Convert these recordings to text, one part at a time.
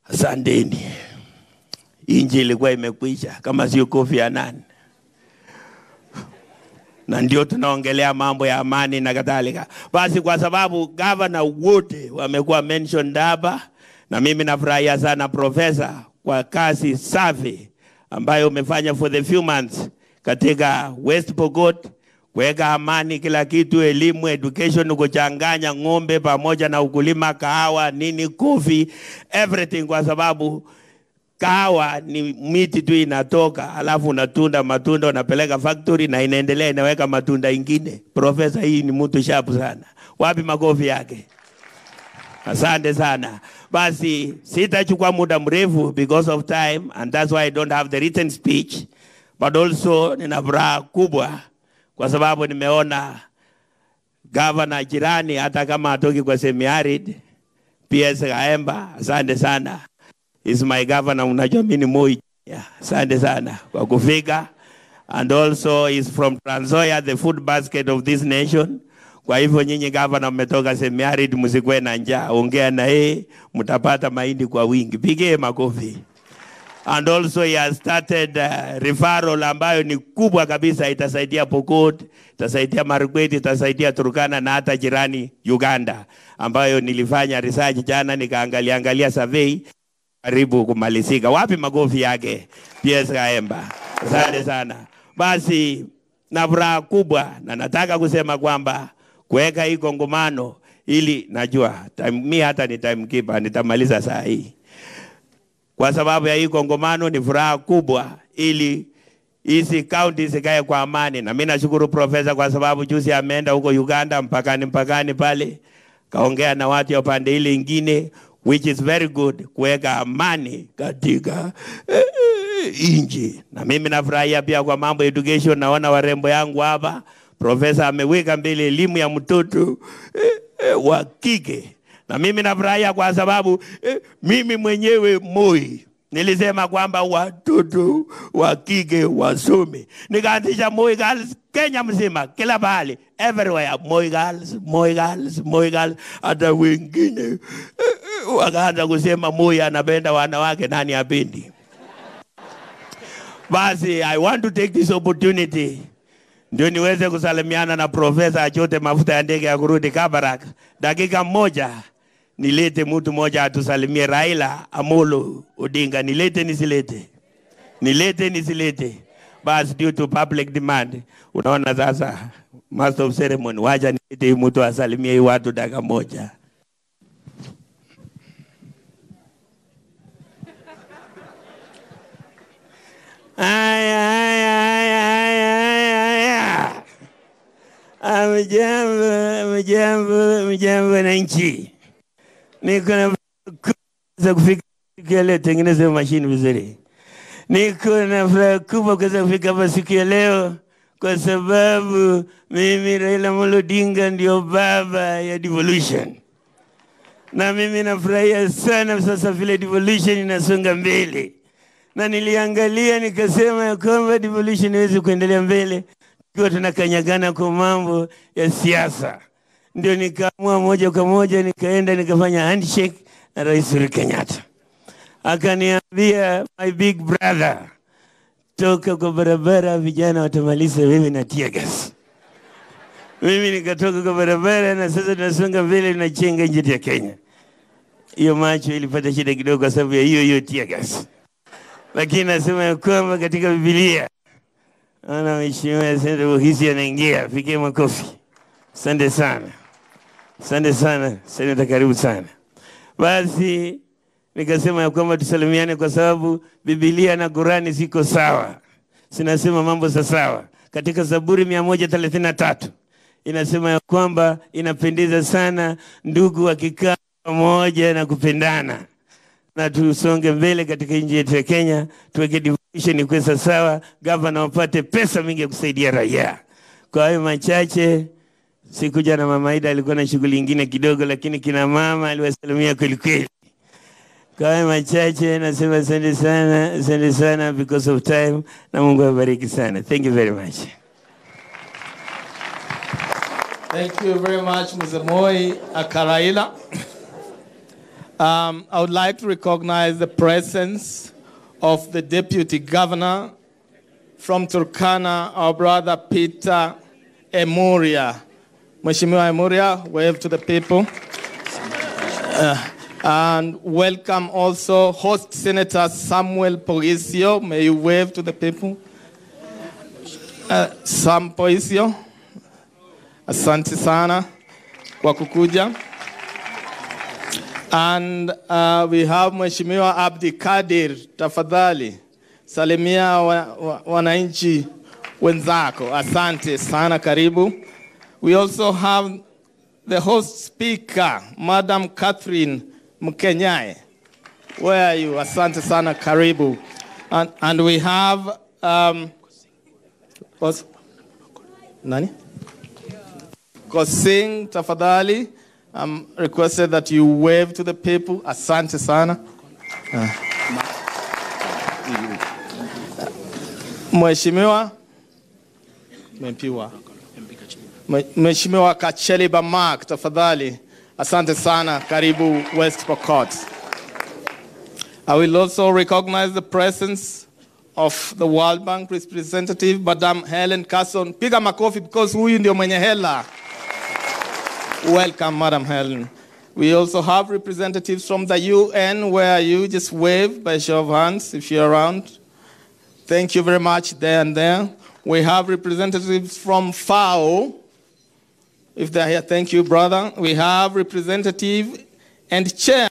Asanteni. Inji ilikuwa imekwisha kama sio Kofi Annan. Na ndio tunaongelea mambo ya amani na kadhalika. Basi kwa sababu governor wote wamekuwa mentioned hapa, na mimi nafurahia sana profesa kwa kazi safi ambayo umefanya for the few months katika West Pokot, kuweka amani kila kitu, elimu, education, kuchanganya ng'ombe pamoja na ukulima, kahawa, nini, coffee, everything, kwa sababu kahawa ni miti tu inatoka, alafu unatunda matunda unapeleka factory na inaendelea inaweka matunda ingine. Profesa hii ni mtu sharp sana. Wapi makofi yake? Asante sana. Basi sitachukua muda mrefu because of time, and that's why I don't have the written speech, but also nina furaha kubwa kwa sababu nimeona governor jirani hata kama atoki kwa semi-arid, PS Kaemba, asante sana. Is my governor, unajua mimi ni Moi. Asante sana kwa kufika. And also is from Trans Nzoia, the food basket of this nation. Kwa hivyo nyinyi governor mmetoka semi-arid, msikwe na njaa. Ongea na yeye mtapata mahindi kwa wingi. Pige makofi. And also he has started referral ambayo ni kubwa kabisa, itasaidia Pokot, itasaidia Markwet, itasaidia Turkana na hata jirani Uganda, ambayo nilifanya research jana nikaangalia survey karibu kumalizika. Wapi makofi yake? PS Kaemba. Asante sana. Basi na furaha kubwa, na nataka kusema kwamba kuweka hii kongamano ili najua mimi hata ni timekeeper, nitamaliza saa hii. Kwa sababu ya hii kongamano ni furaha kubwa ili hizi county zikae kwa amani, na mimi nashukuru profesa kwa sababu juzi ameenda huko Uganda mpakani pale kaongea na watu wa pande ile nyingine, which is very good, kuweka amani katika inji. Na mimi nafurahia pia kwa mambo education, naona warembo yangu hapa. Profesa ameweka mbele elimu ya mtoto wa kike. Na mimi nafurahia kwa sababu mimi mwenyewe Moi nilisema kwamba watoto wa kike wasome. Nikaanzisha Moi Girls Kenya mzima, kila bahali, everywhere, Moi Girls, Moi Girls, Moi Girls. Hata wengine wakaanza kusema Moi anapenda wanawake, nani hapendi? Basi I want to take this opportunity ndio niweze kusalimiana na profesa achote mafuta ya ndege ya kurudi Kabarak. Dakika moja nilete mtu moja atusalimie. Raila Amolo Odinga, nilete nisilete? Nilete nisilete? Basi due to public demand, unaona sasa master of ceremony, wacha nilete mtu asalimie watu dakika moja. Mjambo na nchi. Niko na kufika leo, tengeneza mashini vizuri. Niko na furaha kubwa kufika hapa siku ya leo kwa sababu mimi Raila Amolo Odinga ndio baba ya devolution. Na mimi nafurahia sana sasa vile devolution inasonga mbele. Na niliangalia nikasema ya kwamba devolution iweze kuendelea mbele kwa tunakanyagana kwa mambo ya siasa. Ndio nikaamua moja kwa moja nikaenda nikafanya handshake na Rais Kenyatta. Akaniambia, my big brother, toka kwa barabara vijana watamaliza wewe na tear gas. Mimi nikatoka kwa barabara na sasa tunasonga mbele na chenga nchi ya Kenya. Hiyo macho ilipata shida kidogo kwa sababu ya hiyo tear gas. Lakini nasema ya kwamba katika Biblia ana mheshimiwa Senator Hisi anaingia, fikie makofi. Asante sana. Asante sana, Senator, karibu sana. Basi nikasema ya kwamba tusalimiane kwa sababu Biblia na Qurani ziko sawa. Sinasema mambo sawa. Katika Zaburi 133 inasema ya kwamba inapendeza sana ndugu wakikaa pamoja na kupendana. Na tusonge mbele katika nchi yetu ya Kenya, tuweke devolution ikuwe sawa, governor wapate pesa mingi ya kusaidia raia. Kwa hiyo machache, siku jana Mama Ida alikuwa na shughuli nyingine kidogo, lakini kina mama aliwasalimia kweli kweli. Kwa hiyo machache nasema asante sana because of time, na Mungu awabariki sana. Thank you very much. Thank you very much, Mr. Moi Akaraila. I would like to recognize the presence of the Deputy Governor from Turkana, our brother Peter Emuria. Mheshimiwa Emuria, wave to the people. And welcome also host Senator Samuel Poisio. May you wave to the people. Sam Poisio, asante sana kwa kukuja. And we have Mheshimiwa Abdi Kadir, tafadhali salimia wananchi wenzako. Asante sana, karibu. We also have the host speaker, Madam Catherine Mkenyai. Where are you? Asante sana, karibu. And we have Nani? Kosing, tafadhali. Requested that you wave to the people. Asante sana. Mheshimiwa Kacheliba Mark, tafadhali. Asante sana, karibu West Pokot. I will also recognize the presence of the World Bank representative, Madam Helen Carson. Piga makofi because huyu ndio mwenye hela. Welcome, Madam Helen. We also have representatives from the UN. Where are you? Just wave by show of hands if you're around. Thank you very much, there and there. We have representatives from FAO. If they're here, thank you, brother. We have representative and chair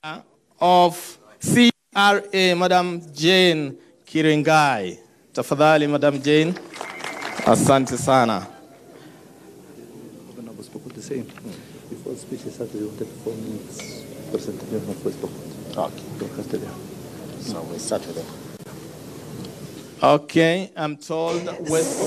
of CRA, Madam Jane Kiringai. Tafadhali, Madam Jane. Asante sana. Before the speech is started, you will take 4 minutes presentation of West Pokot. Okay. So we start with that. Okay, I'm told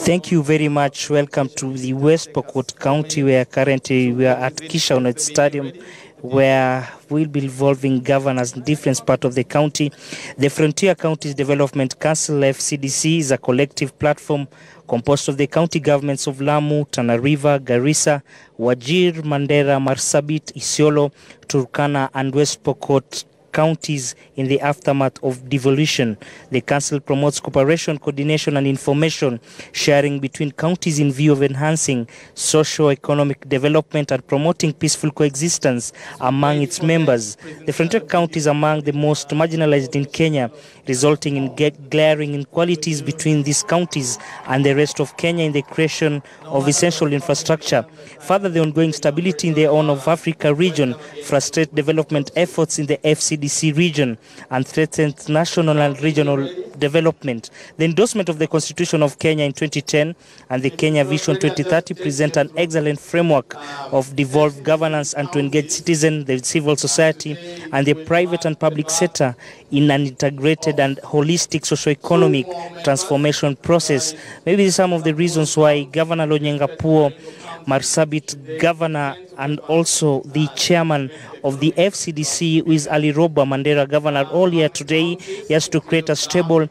Thank you very much. Welcome to the West Pokot County, where currently we are at Kishaunet Stadium, where we'll be involving governors in different parts of the county. The Frontier Counties Development Council, FCDC, is a collective platform composed of the county governments of Lamu, Tana River, Garissa, Wajir, Mandera, Marsabit, Isiolo, Turkana, and West Pokot counties in the aftermath of devolution. The council promotes cooperation, coordination, and information sharing between counties in view of enhancing socio-economic development and promoting peaceful coexistence among its members. The frontier counties are among the most marginalized in Kenya, resulting in glaring inequalities between these counties and the rest of Kenya in the creation of essential infrastructure. Further, the ongoing stability in the Horn of Africa region frustrates development efforts in the FCDC region and threatens national and regional development. The endorsement of the Constitution of Kenya in 2010 and the Kenya Vision 2030 present an excellent framework of devolved governance and to engage citizens, the civil society, and the private and public sector in an integrated and holistic socio-economic transformation process. Maybe some of the reasons why Governor Lonyengapuo, Marsabit Governor, and also the chairman of the FCDC, who is Ali Roba Mandera Governor, all here today. He has to create a stable,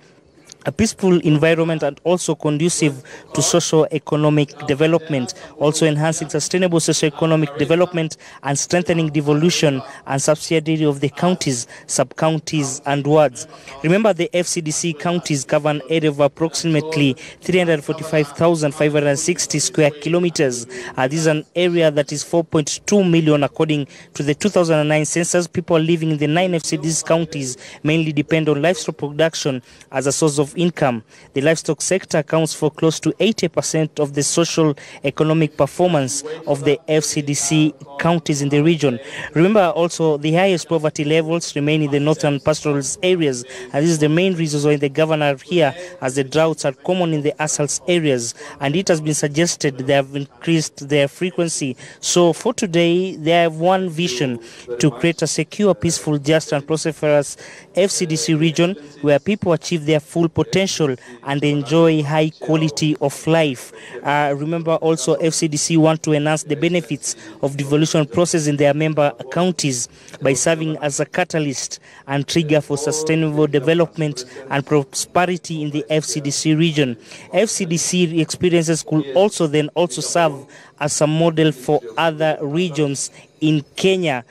a peaceful environment and also conducive to socio-economic development, also enhancing sustainable socio-economic development and strengthening devolution and subsidiary of the counties, sub-counties and wards. Remember, the FCDC counties cover an area of approximately 345,560 square kilometers. This is an area that is 4.2 million according to the 2009 census. People living in the 9 FCDC counties mainly depend on livestock production as a source of income. The livestock sector accounts for close to 80% of the social economic performance of the FCDC counties in the region. Remember also the highest poverty levels remain in the northern pastoral areas, and this is the main reason why the governor here, as the droughts are common in the assault areas, and it has been suggested they have increased their frequency. So for today, they have one vision: to create a secure, peaceful, just and prosperous FCDC region where people achieve their full potential and enjoy high quality of life. Remember also FCDC want to enhance the benefits of devolution process in their member counties by serving as a catalyst and trigger for sustainable development and prosperity in the FCDC region. FCDC experiences could also serve as a model for other regions in Kenya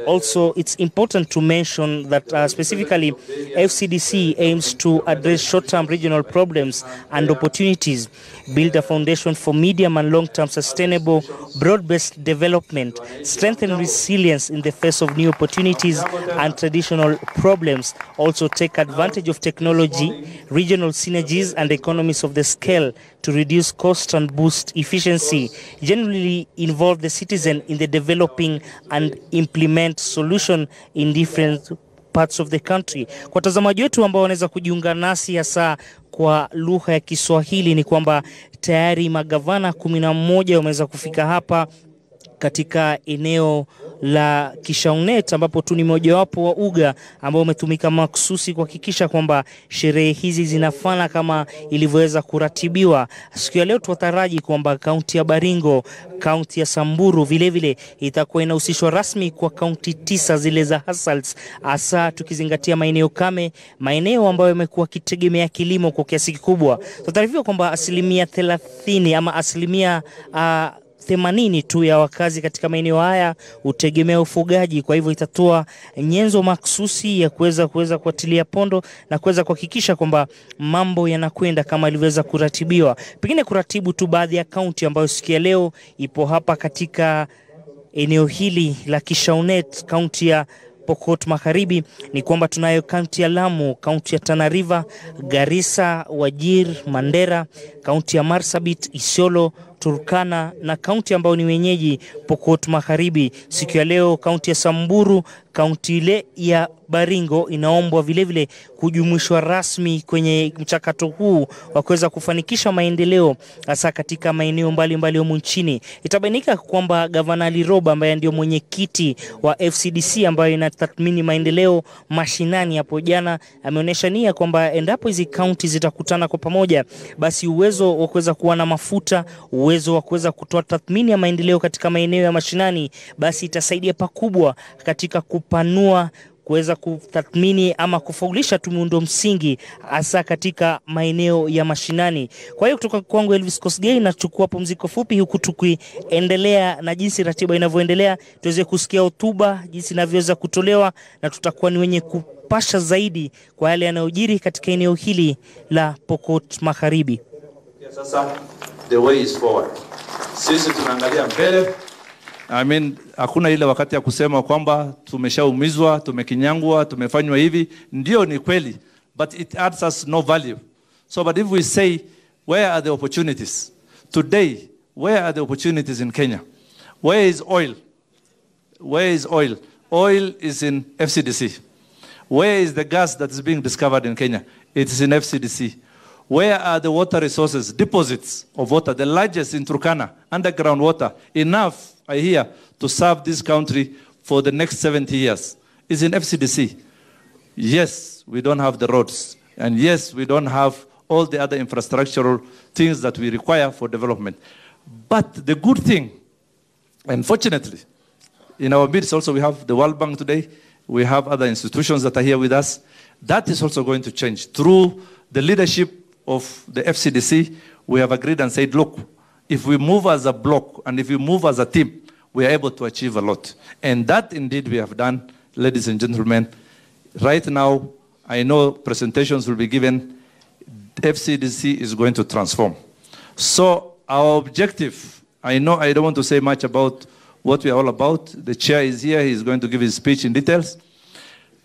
Also, it's important to mention that specifically FCDC aims to address short-term regional problems and opportunities, build a foundation for medium and long-term sustainable, broad-based development, strengthen resilience in the face of new opportunities and traditional problems, also take advantage of technology, regional synergies and economies of the scale to reduce cost and boost efficiency, generally involve the citizen in the developing and implement solution in different parts of the country. Kwa watazamaji wetu ambao wanaweza kujiunga nasi hasa kwa lugha ya Kiswahili ni kwamba tayari magavana 11 wameweza kufika hapa katika eneo la Kishaunet, ambapo tu ni mojawapo wa uga ambao umetumika makususi kuhakikisha kwamba sherehe hizi zinafana kama ilivyoweza kuratibiwa. Siku ya leo tutaraji kwamba kaunti ya Baringo, kaunti ya Samburu vile vile itakuwa inahusishwa rasmi kwa kaunti 9 zile za Hassals, hasa tukizingatia maeneo kame, maeneo ambayo yamekuwa kitegemea kilimo kwa kiasi kikubwa. Tutarifiwa kwamba 30% ama 80 tu ya wakazi katika maeneo haya utegemea ufugaji. Kwa hivyo itatoa nyenzo maksusi ya kuweza kuatilia pondo na kuweza kuhakikisha kwamba mambo yanakwenda kama ilivyoweza kuratibiwa. Pengine kuratibu tu baadhi ya kaunti ambayo siku ya leo ipo hapa katika eneo hili la Kishaunet, kaunti ya Pokot Magharibi, ni kwamba tunayo kaunti ya Lamu, kaunti ya Tana River, Garissa, Wajir, Mandera, kaunti ya Marsabit, Isiolo, Turkana na kaunti ambao ni wenyeji Pokot Magharibi. Siku ya leo kaunti ya Samburu, kaunti ile ya Baringo inaombwa vile vile kujumuishwa rasmi kwenye mchakato huu wa kuweza kufanikisha maendeleo hasa katika maeneo mbalimbali humu nchini. Itabainika kwamba Gavana Liroba ambaye ndio mwenyekiti wa FCDC ambayo inatathmini maendeleo mashinani hapo jana ameonyesha nia kwamba endapo hizi kaunti zitakutana kwa pamoja, basi uwezo wa kuweza kuwa na mafuta, uwezo wa kuweza kutoa tathmini ya maendeleo katika maeneo ya mashinani, basi itasaidia pakubwa katika kupanua kuweza kutathmini ama kufaulisha tu miundo msingi hasa katika maeneo ya mashinani. Kwa hiyo kutoka kwangu Elvis Kosgei nachukua pumziko fupi, huku tukiendelea na jinsi ratiba inavyoendelea tuweze kusikia hotuba jinsi inavyoweza kutolewa, na tutakuwa ni wenye kupasha zaidi kwa yale yanayojiri katika eneo hili la Pokot Magharibi. Sasa the way is forward. Sisi tunaangalia mbele. Hakuna ile wakati ya kusema kwamba tumeshaumizwa, tumekinyangwa, tumefanywa hivi. Ndio ni kweli, but it adds us no value. So but if we say where are the opportunities today, where are the opportunities in Kenya? Where is oil? Where is oil? Oil is in FCDC. Where is the gas that is being discovered in Kenya? It is in FCDC. Where are the water resources, deposits of water, the largest in Turkana, underground water, enough, I hear, to serve this country for the next 70 years? Is in FCDC. Yes, we don't have the roads. And yes, we don't have all the other infrastructural things that we require for development. But the good thing, unfortunately, in our midst also we have the World Bank today, we have other institutions that are here with us. That is also going to change. Through the leadership of the FCDC, we have agreed and said, look, if we move as a block and if we move as a team, we are able to achieve a lot. And that indeed we have done, ladies and gentlemen. Right now, I know presentations will be given. FCDC is going to transform. So our objective, I know I don't want to say much about what we are all about. The chair is here. He's going to give his speech in details.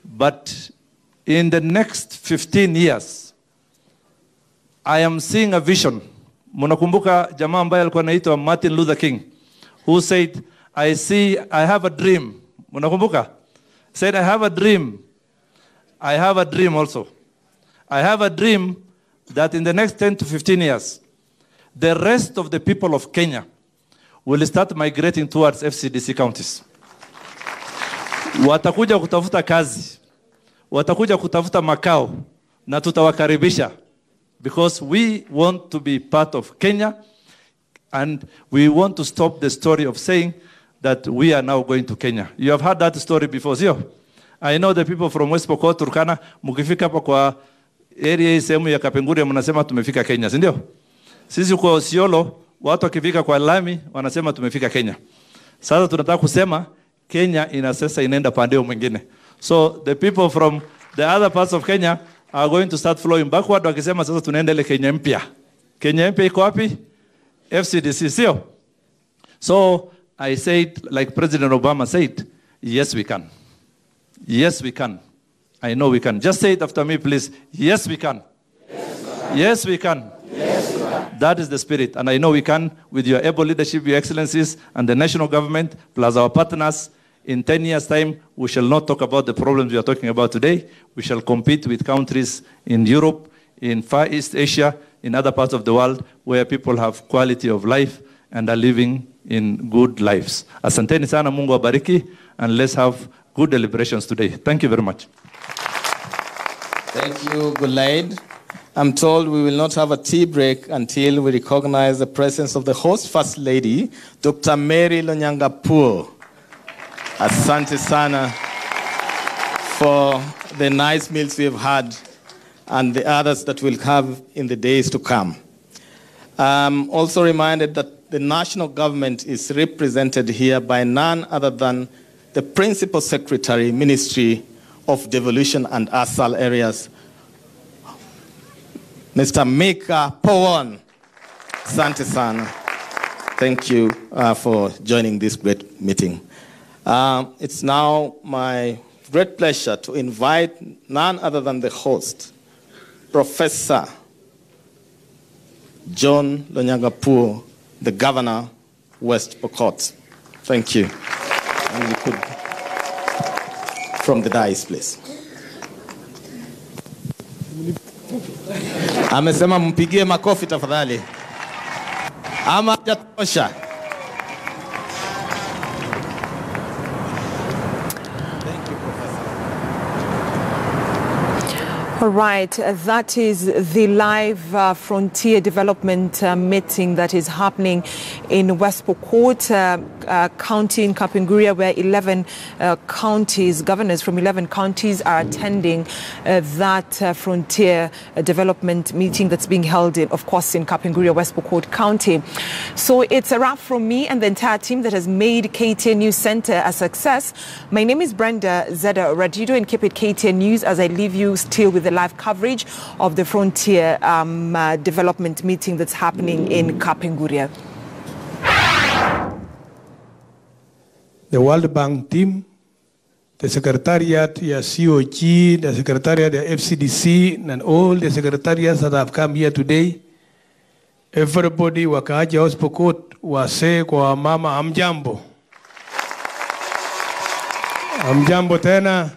But in the next 15 years, I am seeing a vision. Munakumbuka jamaa ambaye alikuwa anaitwa Martin Luther King, who said, I have a dream. Munakumbuka? Said, I have a dream. I have a dream also. I have a dream that in the next 10 to 15 years, the rest of the people of Kenya will start migrating towards FCDC counties. Watakuja kutafuta kazi. Watakuja kutafuta makao. Na tutawakaribisha. Because we want to be part of Kenya, and we want to stop the story of saying that we are now going to Kenya. You have heard that story before, sio? I know the people from West Pokot, Turkana, mukifika hapa kwa area sehemu ya Kapenguria mnasema tumefika Kenya, si ndio? Sisi kwa Isiolo, watu wakifika kwa Lami wanasema tumefika Kenya. Sasa tunataka kusema Kenya ina sasa inaenda pande mwingine. So the people from the other parts of Kenya are going to start flowing backward wakisema sasa tunaenda ile Kenya mpya. Kenya mpya iko wapi? FCDC, sio? So I said, like President Obama said, yes we can. Yes we can. I know we can. Just say it after me, please. Yes we can. Yes we can. Yes, we can. That is the spirit. And I know we can with your able leadership, your excellencies, and the national government, plus our partners. In 10 years' time, we shall not talk about the problems we are talking about today. We shall compete with countries in Europe, in Far East Asia, in other parts of the world, where people have quality of life and are living in good lives. Asanteni sana, Mungu abariki, and let's have good deliberations today. Thank you very much. Thank you, Gulaid. I'm told we will not have a tea break until we recognize the presence of the host First Lady, Dr. Mary Lonyangapuo. Asante sana for the nice meals we have had and the others that we'll have in the days to come. I'm also reminded that the national government is represented here by none other than the Principal Secretary, Ministry of Devolution and ASAL areas, Mr. Mika Powon. Asante sana. Thank you for joining this great meeting. It's now my great pleasure to invite none other than the host, Professor John Lonyangapuo, the Governor, West Pokot. Thank you. And you could, from the dais, please. Amesema mpigie makofi tafadhali. Ama hajatosha. All right, that is the live frontier development meeting that is happening in West Pokot County in Kapenguria, where 11 counties, governors from 11 counties are attending that frontier development meeting that's being held in, of course, in Kapenguria, West Pokot County. So it's a wrap from me and the entire team that has made KTN News Center a success. My name is Brenda Zeda Radido, and keep it KTN News as I leave you still with the live coverage of the frontier development meeting that's happening in Kapenguria. The World Bank team, the Secretariat, the COG, the Secretariat, the FCDC, and all the secretariats that have come here today. Everybody, wakaaji West Pokot, wase kwa mama, amjambo. Amjambo tena.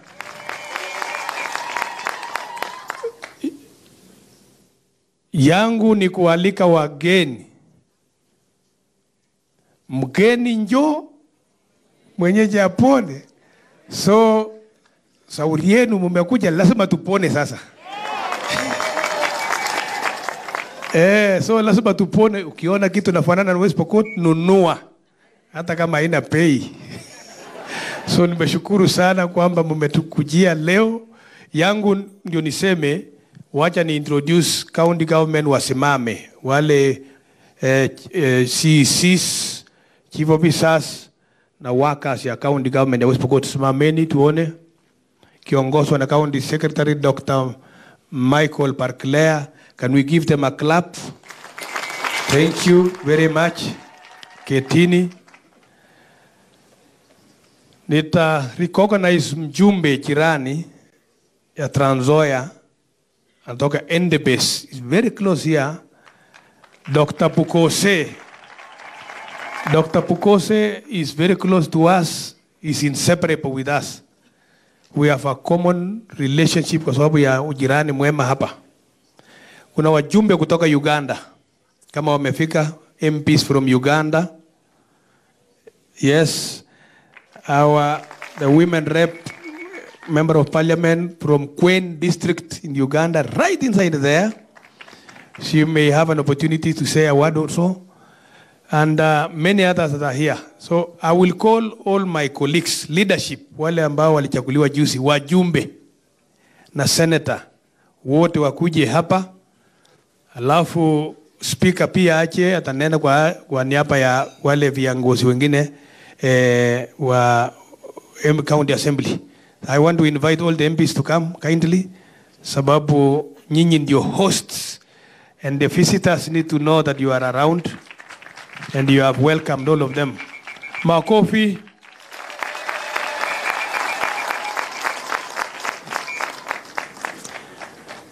Yangu ni kualika wageni. Mgeni njoo, mwenyeji apone. So, sauri yenu mumekuja, lazima tupone sasa. So lazima tupone. Ukiona kitu nafanana na West Pokot, nunua. Hata kama haina pay. So nimeshukuru sana kwamba mmetukujia leo. Yangu ndio niseme, wacha ni introduce county government wasimame. Wale CCs, chief officers na workers ya county government ya West Pokot, simameni tuone. Kiongozwa na county secretary Dr. Michael Parklea. Can we give them a clap? Thank you very much. Ketini. Nita recognize mjumbe jirani ya Trans Nzoia anatoka Endebess. It's very close here. Dr. Pukose. Dr. Pukose is very close to us. Is inseparable with us. We have a common relationship kwa sababu ya ujirani mwema hapa. Kuna wajumbe kutoka Uganda. Kama wamefika, MPs from Uganda. Yes. The women rep, member of parliament from Queen district in Uganda, right inside there. She may have an opportunity to say a word or so. And many others that are here. So I will call all my colleagues, leadership, wale ambao walichaguliwa juzi, wajumbe na senator, wote wakuje hapa. Alafu speaker pia ache atanena kwa niaba ya wale viongozi wengine wa County Assembly. I want to invite all the MPs to come kindly, sababu nyinyi ndio hosts, and the visitors need to know that you are around and you have welcomed all of them. Makofi.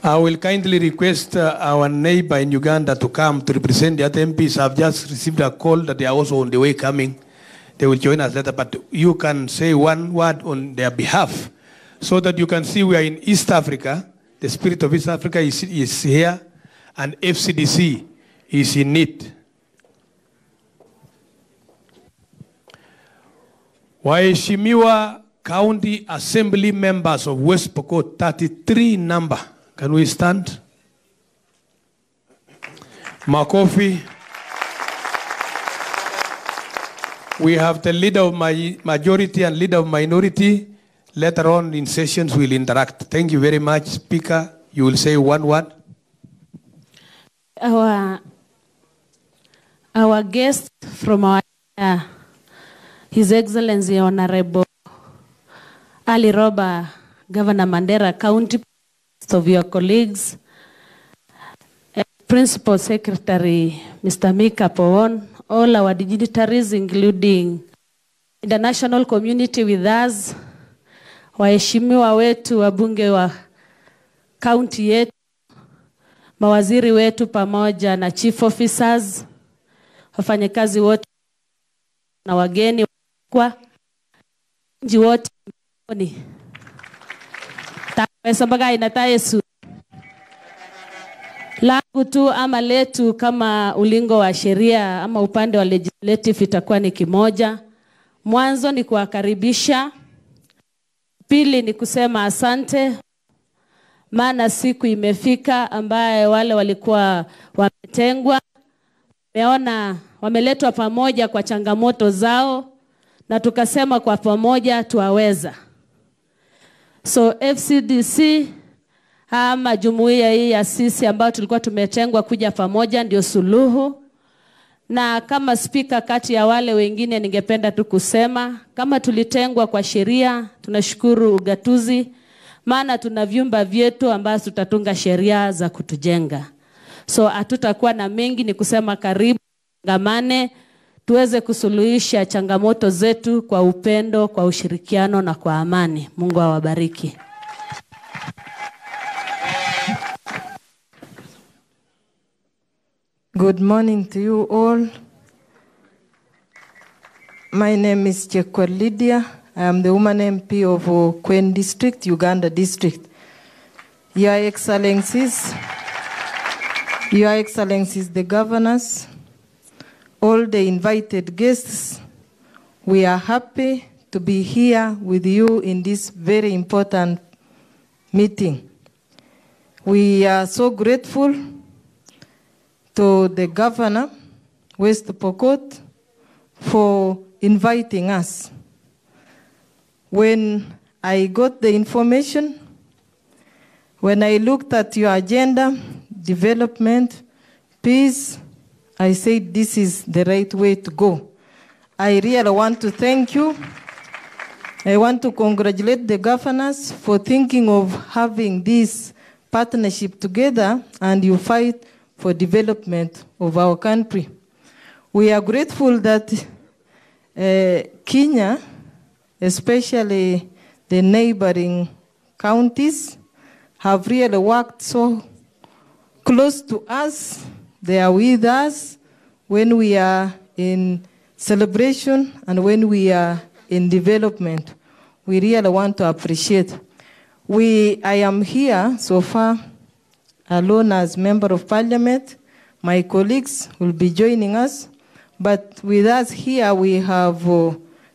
I will kindly request our neighbor in Uganda to come to represent the other MPs. I've just received a call that they are also on the way coming. They will join us later, but you can say one word on their behalf so that you can see we are in East Africa. The spirit of East Africa is here, and FCDC is in it. Waheshimiwa County Assembly members of West Pokot, 33 number. Can we stand? Makofi. We have the leader of my majority and leader of minority. Later on in sessions, we'll interact. Thank you very much. Speaker, you will say one word. Our guest from our His Excellency Honorable Ali Roba, Governor Mandera County, of your colleagues, Principal Secretary Mr. Mika Powon, all our dignitaries, including international community with us, waheshimiwa wetu wabunge wa county yetu, mawaziri wetu pamoja na chief officers, wafanyakazi wote na wageni kwa nji wote ni tapesabaga inata Yesu langu tu ama letu kama ulingo wa sheria ama upande wa legislative itakuwa ni kimoja. Mwanzo ni kuwakaribisha, pili ni kusema asante, maana siku imefika ambaye wale walikuwa wametengwa meona wameletwa pamoja kwa changamoto zao na tukasema kwa pamoja tuwaweza. So FCDC ama jumuiya hii ya sisi ambao tulikuwa tumetengwa kuja pamoja ndio suluhu. Na kama speaker kati ya wale wengine ningependa tu kusema kama tulitengwa kwa sheria, tunashukuru ugatuzi, maana tuna vyumba vyetu ambazo tutatunga sheria za kutujenga. So hatutakuwa na mengi, ni kusema karibu ngamane tuweze kusuluhisha changamoto zetu kwa upendo, kwa ushirikiano na kwa amani. Mungu awabariki. Good morning to you all. My name is Chekwa Lydia. I am the woman MP of Kwen District, Uganda District. Your Excellencies, the governors, all the invited guests, we are happy to be here with you in this very important meeting. We are so grateful to the governor, West Pokot, for inviting us. When I got the information, when I looked at your agenda, development, peace, I said this is the right way to go. I really want to thank you. I want to congratulate the governors for thinking of having this partnership together, and you fight for development of our country. We are grateful that Kenya, especially the neighboring counties, have really worked so close to us. They are with us when we are in celebration and when we are in development. We really want to appreciate. I am here so far alone as Member of Parliament. My colleagues will be joining us. But with us here we have,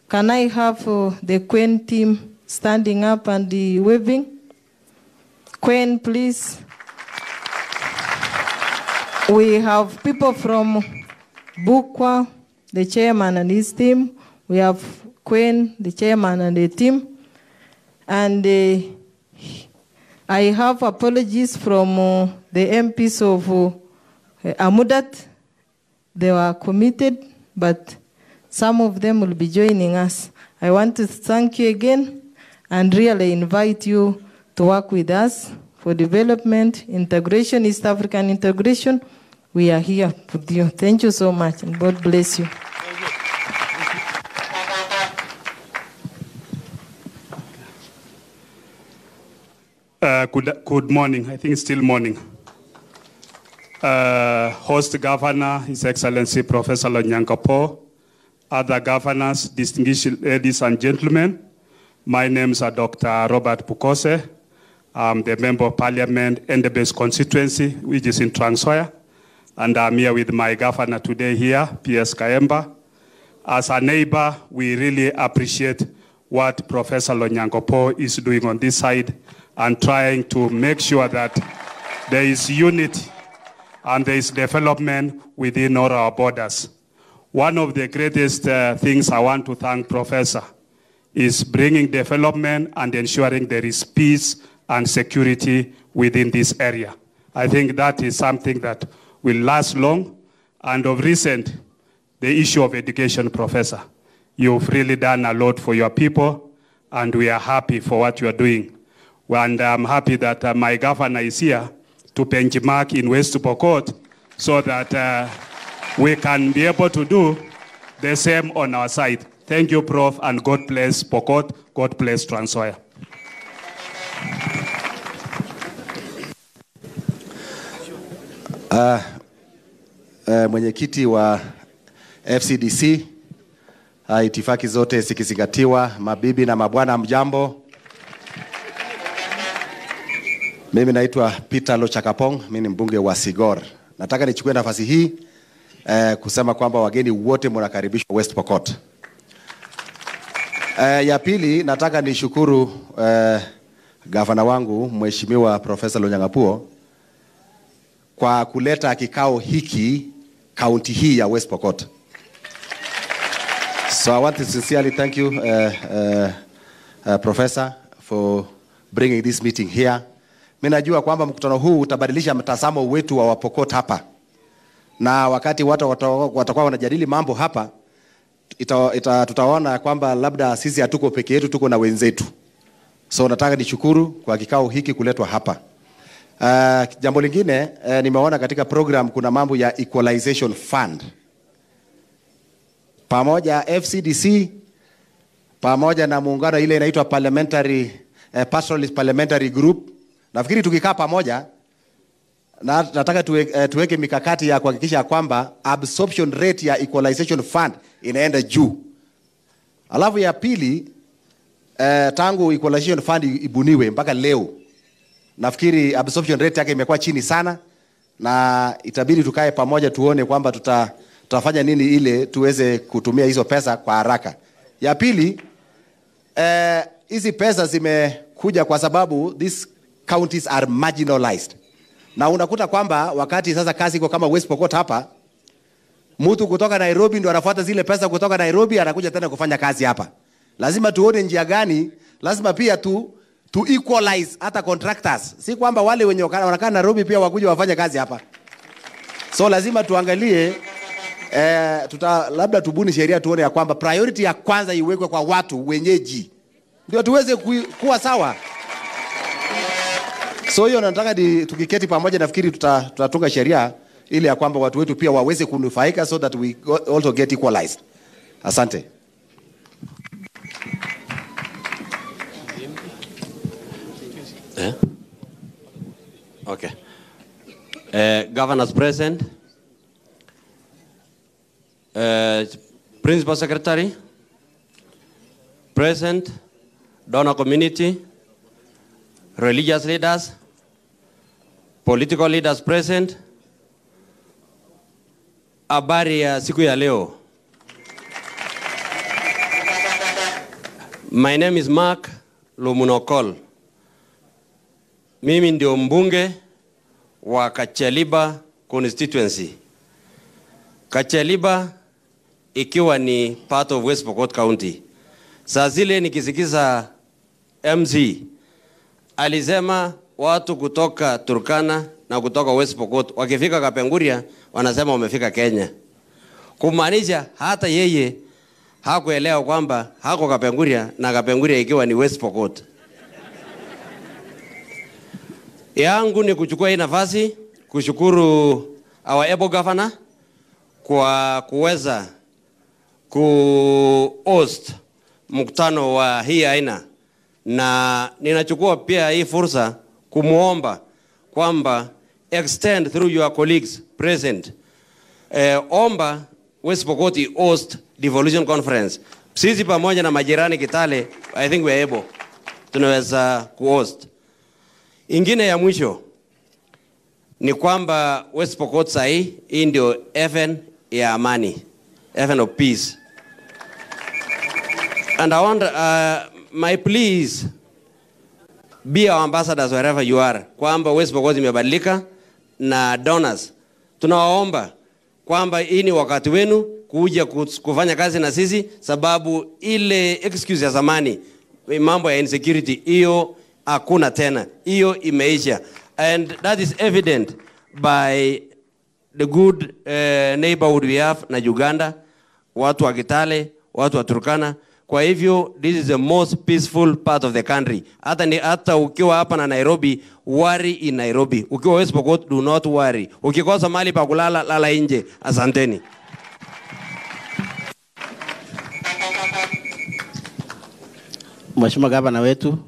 can I have the Kwen team standing up and waving? Kwen, please. We have people from Bukwa, the chairman and his team. We have Kwen, the chairman and the team. And I have apologies from the MPs of Amudat. They were committed, but some of them will be joining us. I want to thank you again and really invite you to work with us for development, integration, East African integration. We are here with you. Thank you so much, and God bless you. Good morning. I think it's still morning. Host Governor, His Excellency Professor Lonyangapuo, other governors, distinguished ladies and gentlemen, my name is Dr. Robert Pukose. I'm the Member of Parliament, Endebess constituency, which is in Trans Nzoia, and I'm here with my governor today here, P.S. Kayemba. As a neighbor, we really appreciate what Professor Lonyangapuo is doing on this side and trying to make sure that there is unity and there is development within all our borders. One of the greatest things I want to thank Professor is bringing development and ensuring there is peace and security within this area. I think that is something that will last long. And of recent, the issue of education, Professor. You've really done a lot for your people, and we are happy for what you are doing. And I'm happy that my governor is here to benchmark in West Pokot so that we can be able to do the same on our side. Thank you, Prof, and God bless Pokot, God bless Trans Nzoia. Mwenyekiti wa FCDC, itifaki zote zikizingatiwa, mabibi na mabwana, mjambo. Mimi naitwa Peter Lochakapong, mimi ni mbunge wa Sigor. Nataka nichukue nafasi hii kusema kwamba wageni wote mnakaribishwa West Pokot. Ya pili, nataka nishukuru gavana wangu Mheshimiwa Professor Lonyangapuo kwa kuleta kikao hiki kaunti hii ya West Pokot. So I want to sincerely thank you, Professor, for bringing this meeting here. Mimi najua kwamba mkutano huu utabadilisha mtazamo wetu wa Wapokot hapa. Na wakati watu watakuwa wanajadili mambo hapa, tutaona kwamba labda sisi hatuko peke yetu, tuko na wenzetu. So nataka nishukuru kwa kikao hiki kuletwa hapa. Jambo lingine, nimeona katika program kuna mambo ya equalization fund. Pamoja FCDC, pamoja na muungano ile inaitwa pastoralist parliamentary group. Nafikiri tukikaa pamoja, nataka tuweke mikakati ya kuhakikisha kwamba absorption rate ya equalization fund inaenda juu. Alafu ya pili, tangu equalization fund ibuniwe mpaka leo, nafikiri absorption rate yake imekuwa chini sana, na itabidi tukae pamoja tuone kwamba tutafanya nini ile tuweze kutumia hizo pesa kwa haraka. Ya pili, hizi pesa zimekuja kwa sababu these counties are marginalized. Na unakuta kwamba wakati sasa kazi iko kama West Pokot hapa, mtu kutoka Nairobi ndio anafuata zile pesa kutoka Nairobi, anakuja tena kufanya kazi hapa. Lazima tuone njia gani, lazima pia to equalize hata contractors. Si kwamba wale wenye wanakaa Nairobi pia wakuja wafanye kazi hapa. So lazima tuangalie, labda tubuni sheria tuone ya kwamba priority ya kwanza iwekwe kwa watu wenyeji, ndio tuweze kuwa sawa. So hiyo nataka tukiketi pamoja, nafikiri tutatunga sheria ili ya kwamba watu wetu pia waweze kunufaika, so that we also get equalized. Asante. Okay. Governors present, Principal Secretary present, donor community, religious leaders, political leaders present. Habari ya siku ya leo. My name is Mark Lomunokol. Mimi ndio mbunge wa Kacheliba constituency. Kacheliba ikiwa ni part of West Pokot County. Saa zile nikisikiza MC alisema watu kutoka Turkana na kutoka West Pokot wakifika Kapenguria wanasema wamefika Kenya. Kumaanisha hata yeye hakuelewa kwamba hako Kapenguria na Kapenguria ikiwa ni West Pokot. Yangu ni kuchukua hii nafasi kushukuru our able governor kwa kuweza ku-host mkutano wa hii aina, na ninachukua pia hii fursa kumuomba kwamba extend through your colleagues present, omba West Pokot host devolution conference. Sisi pamoja na majirani Kitale, I think we are able, tunaweza ku-host. Ingine ya mwisho ni kwamba West Pokot sahi hii ndio heaven ya amani, heaven of peace. And I want my please be our ambassadors wherever you are, kwamba West Pokot imebadilika, na donors tunawaomba kwamba hii ni wakati wenu kuja kufanya kazi na sisi, sababu ile excuse ya zamani mambo ya insecurity hiyo hakuna tena, hiyo imeisha. And that is evident by the good neighborhood we have na Uganda, watu wa Kitale, watu wa Turkana. Kwa hivyo this is the most peaceful part of the country. Hata ukiwa hapa na Nairobi, worry in Nairobi. Ukiwa West Pokot, do not worry. Ukikosa mahali pa kulala, lala nje. Asanteni. Mheshimiwa Gavana wetu,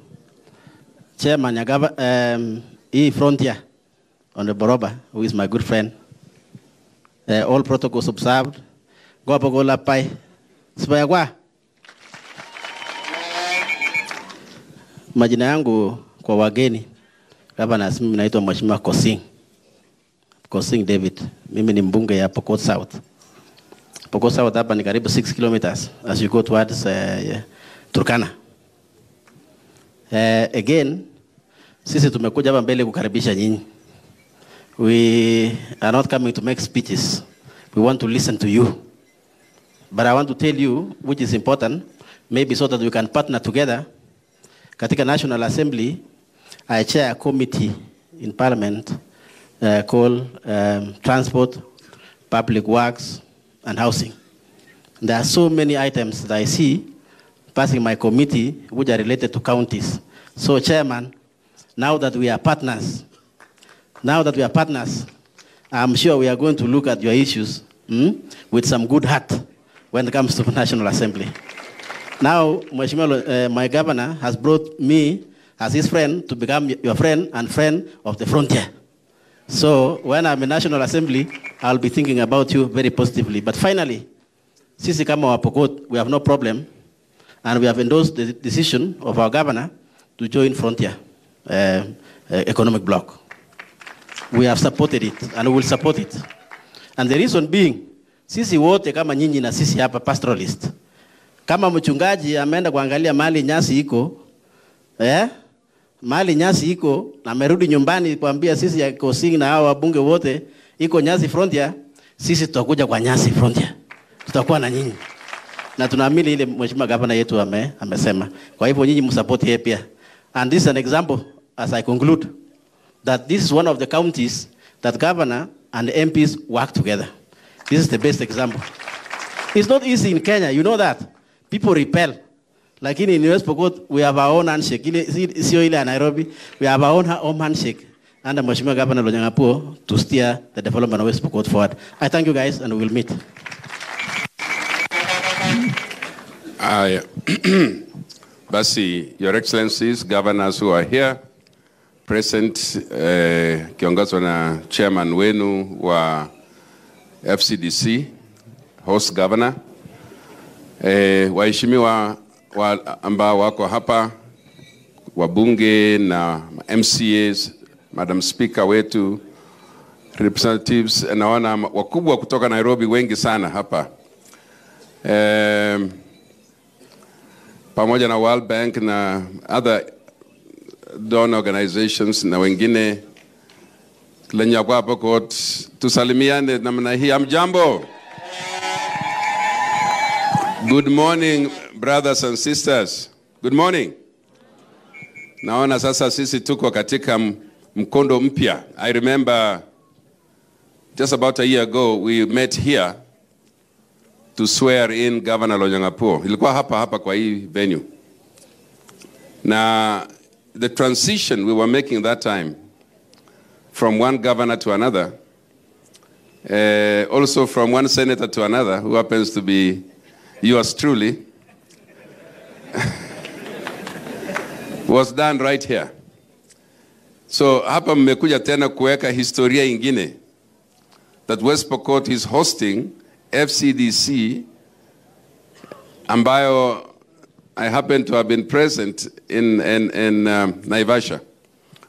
Chairman ya hii Frontier on the Boroba, who is my good friend. All protocols observed. Go up, go lapai. Sipayagwa. Majina yangu kwa wageni, Gavana, mimi naitwa Mheshimiwa Kosing David. Mimi ni mbunge ya Pokot South. Pokot South hapa ni karibu 6 kilometers as you go towards Turkana. Again, sisi tumekuja hapa mbele kukaribisha nyinyi. We are not coming to make speeches. We want to listen to you. But I want to tell you, which is important, maybe so that we can partner together. Katika National Assembly, I chair a committee in Parliament called Transport, Public Works, and Housing. There are so many items that I see passing my committee which are related to counties. So, Chairman, now that we are partners, I'm sure we are going to look at your issues with some good heart when it comes to the National Assembly. Now, Mheshimiwa, my governor has brought me as his friend to become your friend and friend of the Frontier. So when I'm in National Assembly, I'll be thinking about you very positively. But finally, sisi kama wa Pokot, we have no problem, and we have endorsed the decision of our governor to join Frontier economic bloc. We have supported it, and we will support it. And the reason being, sisi wote kama nyinyi na sisi hapa pastoralist. Kama mchungaji ameenda kuangalia mali nyasi iko, mali nyasi iko, na amerudi nyumbani kuambia sisi ya Kosing na hao wabunge wote iko nyasi Frontier, sisi tutakuja kwa nyasi Frontier. Tutakuwa na nyinyi. Na tunaamini ile Mheshimiwa Gavana yetu amesema. Kwa hivyo nyinyi msupport yeye pia. And this is an example, as I conclude, that this is one of the counties that governor and MPs work together. This is the best example. It's not easy in Kenya, you know that. People repel. Like in West Pokot, we have our own handshake. Sio ile ya Nairobi, we have our own handshake. And Mheshimiwa Governor Lonyangapuo to steer the development of West Pokot forward. I thank you guys, and we will meet. Basi, Your Excellencies, governors who are here, present, kiongozwa na chairman wenu wa FCDC, host governor, waheshimiwa ambao wako hapa, wabunge na MCAs, Madam Speaker wetu, representatives, naona wakubwa kutoka Nairobi wengi sana hapa. Pamoja na World Bank na other donor organizations na wengine, Lenya kwa Pokot, tusalimiane namna hii. Amjambo. Good morning, brothers and sisters. Good morning. Naona sasa sisi tuko katika mkondo mpya. I remember just about a year ago we met here to swear in Governor Lonyangapuo. Ilikuwa hapa kwa hii venue. Now, the transition we were making that time from one governor to another, also from one senator to another, who happens to be yours truly, was done right here. So hapa mmekuja tena kuweka historia ingine that West Pokot is hosting FCDC ambayo I happen to have been present in Naivasha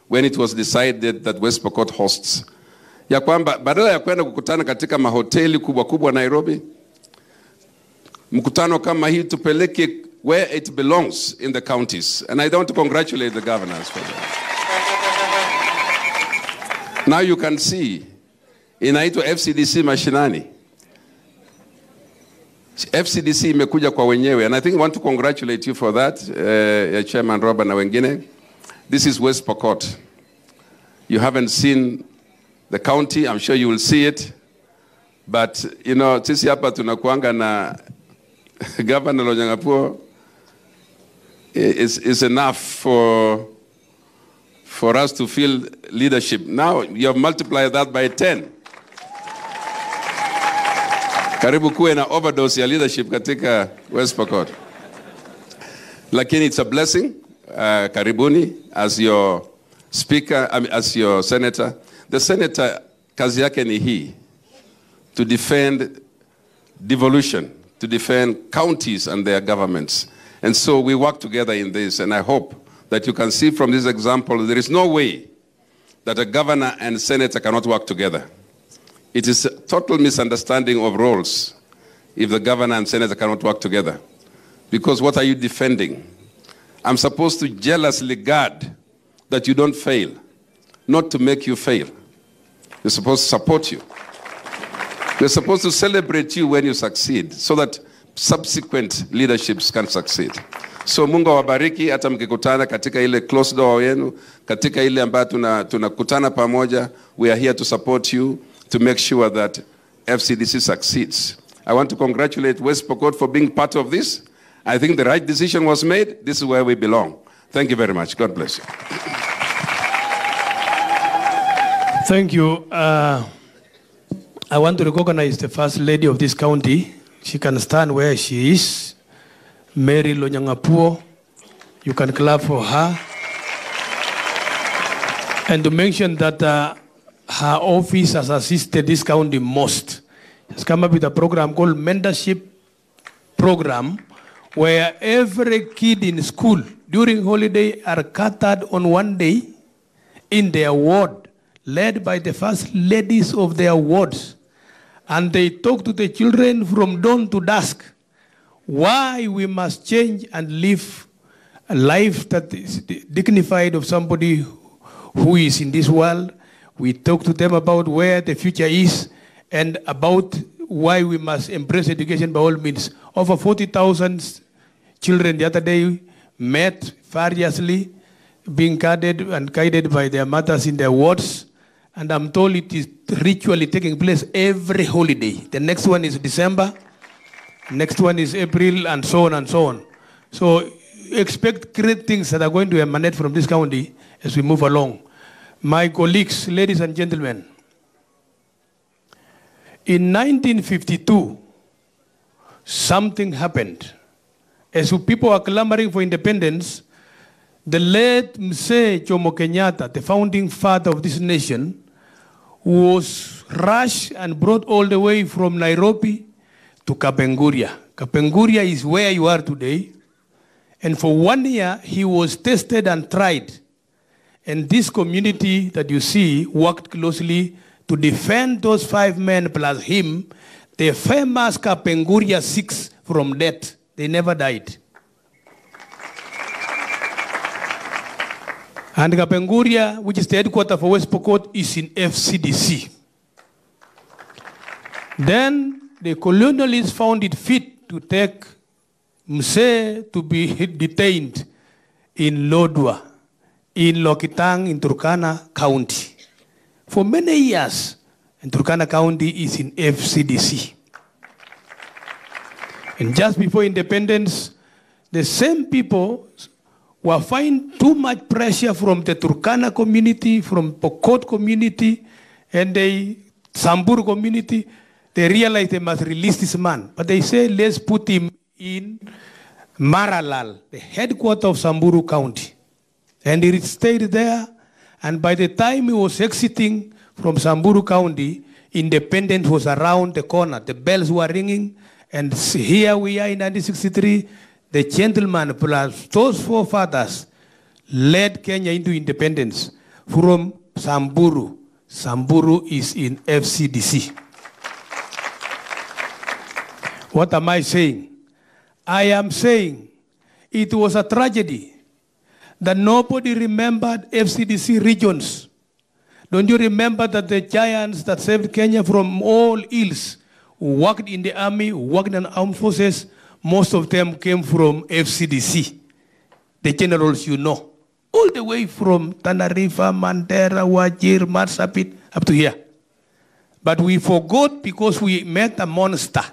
when it was decided that West Pokot hosts. Ya kwamba badala ya kwenda kukutana katika mahoteli kubwa kubwa Nairobi, mkutano kama hii tupeleke where it belongs in the counties. And I want to congratulate the governors for that. Now you can see, inaitwa FCDC mashinani. FCDC imekuja kwa wenyewe, and I think I want to congratulate you for that, Chairman Robert na wengine. This is West Pokot. You haven't seen the county, I'm sure you will see it. But, you know, sisi hapa tunakuanga na Governor Lonyangapuo is enough for us to feel leadership. Now, you have multiplied that by 10. Karibu kuwe na overdose ya leadership katika West Pokot. Lakini it's a blessing. Karibuni as your speaker, as your senator. The senator, kazi yake ni hii, to defend devolution, to defend counties and their governments. And so we work together in this, and I hope that you can see from this example, there is no way that a governor and senator cannot work together. It is a total misunderstanding of roles if the governor and senator cannot work together. Because what are you defending? I'm supposed to jealously guard that you don't fail, not to make you fail. We're supposed to support you. We're supposed to celebrate you when you succeed so that subsequent leaderships can succeed. So Mungu awabariki hata mkikutana katika ile closed door yenu, katika ile ambayo tunakutana pamoja. We are here to support you to make sure that FCDC succeeds. I want to congratulate West Pokot for being part of this. I think the right decision was made. This is where we belong. Thank you very much. God bless you. Thank you. I want to recognize the First Lady of this county. She can stand where she is. Mary Lonyangapuo. You can clap for her. And to mention that her office has assisted this county most. Has come up with a program called Mentorship Program, where every kid in school during holiday are catered on one day in their ward, led by the first ladies of their wards. And they talk to the children from dawn to dusk why we must change and live a life that is dignified of somebody who is in this world. We talk to them about where the future is and about why we must embrace education by all means. Over 40,000 children the other day met variously, being guarded and guided by their mothers in their wards. And I'm told it is ritually taking place every holiday. The next one is December, next one is April, and so on and so on. So expect great things that are going to emanate from this county as we move along. My colleagues, ladies and gentlemen, in 1952, something happened. As people are clamoring for independence, the late Mzee Jomo Kenyatta, the founding father of this nation, was rushed and brought all the way from Nairobi to Kapenguria. Kapenguria is where you are today. And for 1 year, he was tested and tried. And this community that you see worked closely to defend those 5 men plus him, the famous Kapenguria 6 from death. They never died. And Kapenguria, which is the headquarters for West Pokot, is in FCDC. Then the colonialists found it fit to take Mzee to be detained in Lodwar, in Lokitang, in Turkana County. For many years, and Turkana County is in FCDC. And just before independence, the same people were finding too much pressure from the Turkana community, from Pokot community, and the Samburu community. They realized they must release this man. But they say, let's put him in Maralal, the headquarters of Samburu County. And he stayed there. And by the time he was exiting from Samburu County, independence was around the corner. The bells were ringing. And here we are in 1963. The gentleman plus those forefathers led Kenya into independence from Samburu. Samburu is in FCDC. What am I saying? I am saying it was a tragedy that nobody remembered FCDC regions. Don't you remember that the giants that saved Kenya from all ills, who worked in the army, who worked in armed forces, most of them came from FCDC, the generals you know, all the way from Tanarifa, Mandera, Wajir, Marsabit, up to here. But we forgot because we met a monster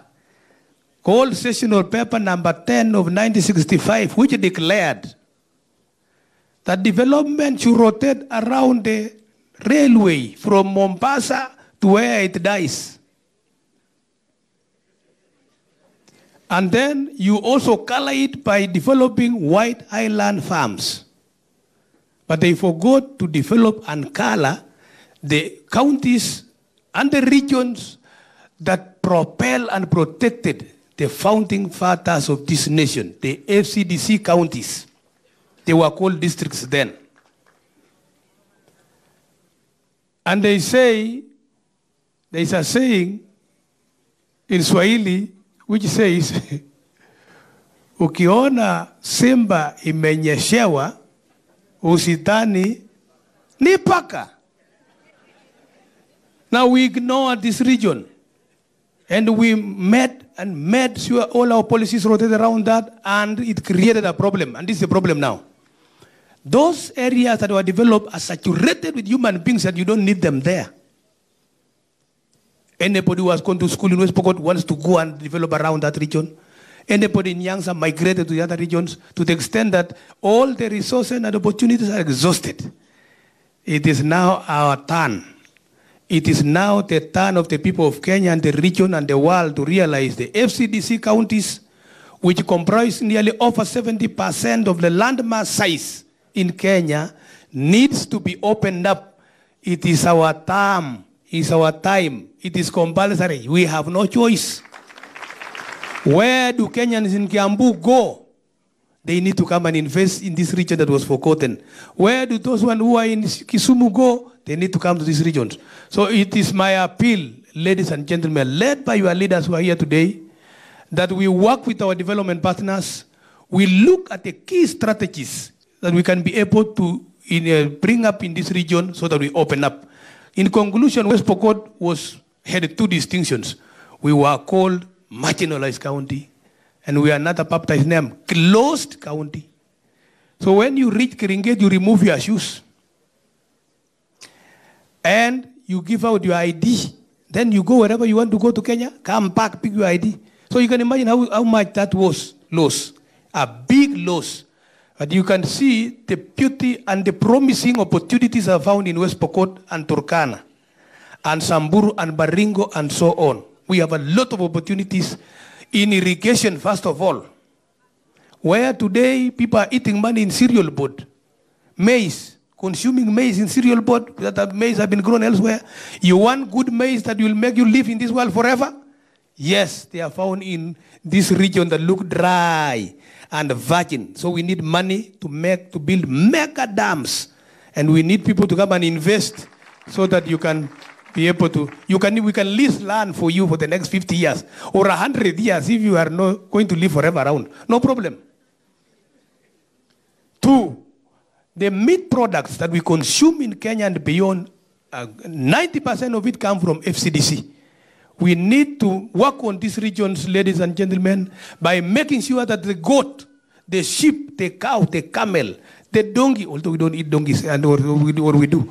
called Sessional Paper number 10 of 1965, which declared that development should rotate around the railway from Mombasa to where it dies. And then you also color it by developing white island farms. But they forgot to develop and color the counties and the regions that propel and protected the founding fathers of this nation, the FCDC counties. They were called districts then. And they say, there is a saying in Swahili which says, ukiona simba imenyeshewa, usitani ni paka. Now we ignore this region. And we made sure all our policies rotated around that, and it created a problem. And this is the problem now. Those areas that were developed are saturated with human beings that you don't need them there. Anybody who has gone to school in West Pokot wants to go and develop around that region. Anybody in Yangsa migrated to the other regions to the extent that all the resources and opportunities are exhausted. It is now our turn. It is now the turn of the people of Kenya and the region and the world to realize the FCDC counties, which comprise nearly over 70% of the landmass size in Kenya, needs to be opened up. It is our time. It's our time. It is compulsory. We have no choice. Where do Kenyans in Kiambu go? They need to come and invest in this region that was forgotten. Where do those who are in Kisumu go? They need to come to these regions. So it is my appeal, ladies and gentlemen, led by your leaders who are here today, that we work with our development partners. We look at the key strategies that we can be able to bring up in this region so that we open up. In conclusion, West Pokot had two distinctions. We were called marginalized county, and we are not a baptized name, closed county. So when you reach Kiringet, you remove your shoes. And you give out your ID. Then you go wherever you want to go to Kenya, come back, pick your ID. So you can imagine how much that was loss. A big loss. But you can see the beauty and the promising opportunities are found in West Pokot and Turkana, and Samburu and Baringo and so on. We have a lot of opportunities in irrigation, first of all, where today people are eating money in cereal board, maize, consuming maize in cereal board, that maize have been grown elsewhere. You want good maize that will make you live in this world forever? Yes, they are found in this region that look dry and virgin. So we need money to build mega dams, and we need people to come and invest so that you can be able to, we can lease land for you for the next 50 years or 100 years if you are not going to live forever around. No problem. 2, the meat products that we consume in Kenya and beyond, 90% of it come from FCDC. We need to work on these regions, ladies and gentlemen, by making sure that the goat, the sheep, the cow, the camel, the donkey, although we don't eat donkeys, and or we do,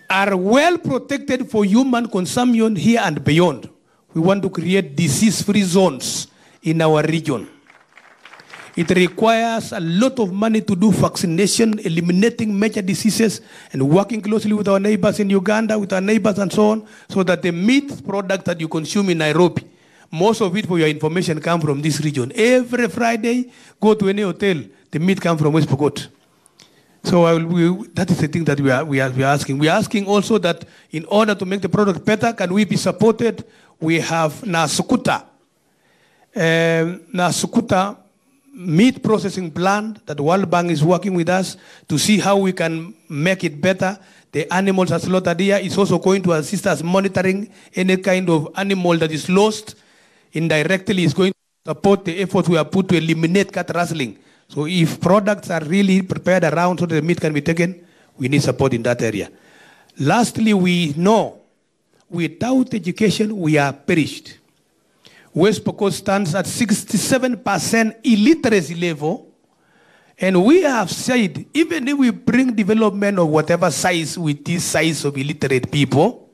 are well protected for human consumption here and beyond. we want to create disease-free zones in our region. It requires a lot of money to do vaccination, eliminating major diseases, and working closely with our neighbors in Uganda, with our neighbors and so on, so that the meat product that you consume in Nairobi, most of it, for your information, come from this region. Every Friday, go to any hotel, the meat comes from West Pokot. So that is the thing that we are asking. We are asking also that in order to make the product better, can we be supported? We have Nasukuta. Nasukuta meat processing plant that World Bank is working with us to see how we can make it better. The animals are slaughtered here. It's also going to assist us monitoring any kind of animal that is lost. Indirectly, it's going to support the efforts we have put to eliminate cat rustling. So if products are really prepared around so that the meat can be taken, we need support in that area. Lastly, we know without education, we are perished. West Pokot stands at 67% illiteracy level. And we have said, even if we bring development of whatever size with this size of illiterate people,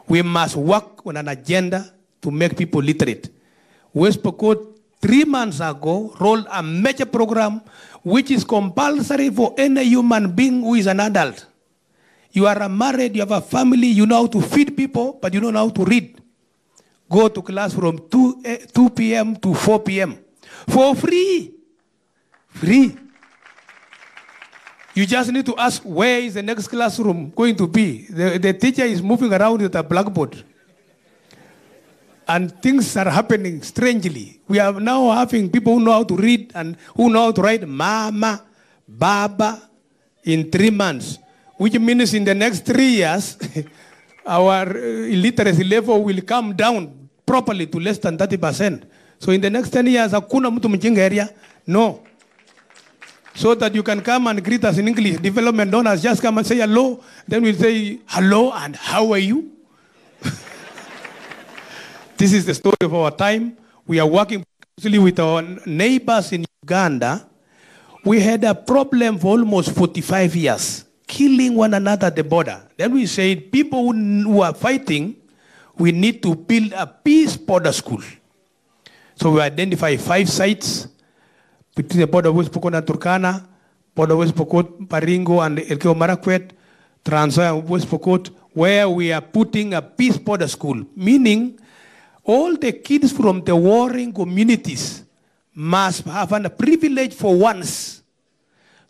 we must work on an agenda to make people literate. West Pokot 3 months ago rolled a major program which is compulsory for any human being who is an adult. You are married, you have a family, you know how to feed people, but you don't know how to read. Go to class from 2 p.m. to 4 p.m. for free. Free. You just need to ask, where is the next classroom going to be? The teacher is moving around with a blackboard. And things are happening strangely. We are now having people who know how to read and who know how to write mama, baba in 3 months, which means in the next 3 years, our illiteracy level will come down properly to less than 30%. So in the next 10 years, hakuna mtu mjinga area, no. So that you can come and greet us in English. Development donors just come and say hello, then we'll say hello and how are you? This is the story of our time. We are working closely with our neighbors in Uganda. We had a problem for almost 45 years, killing one another at the border. Then we said, people who are fighting, we need to build a peace border school. So we identify 5 sites between the border of West Pokot and Turkana, border of West Pokot, Baringo, and Elgeyo Marakwet, Trans Nzoia and West Pokot, where we are putting a peace border school, meaning all the kids from the warring communities must have a privilege for once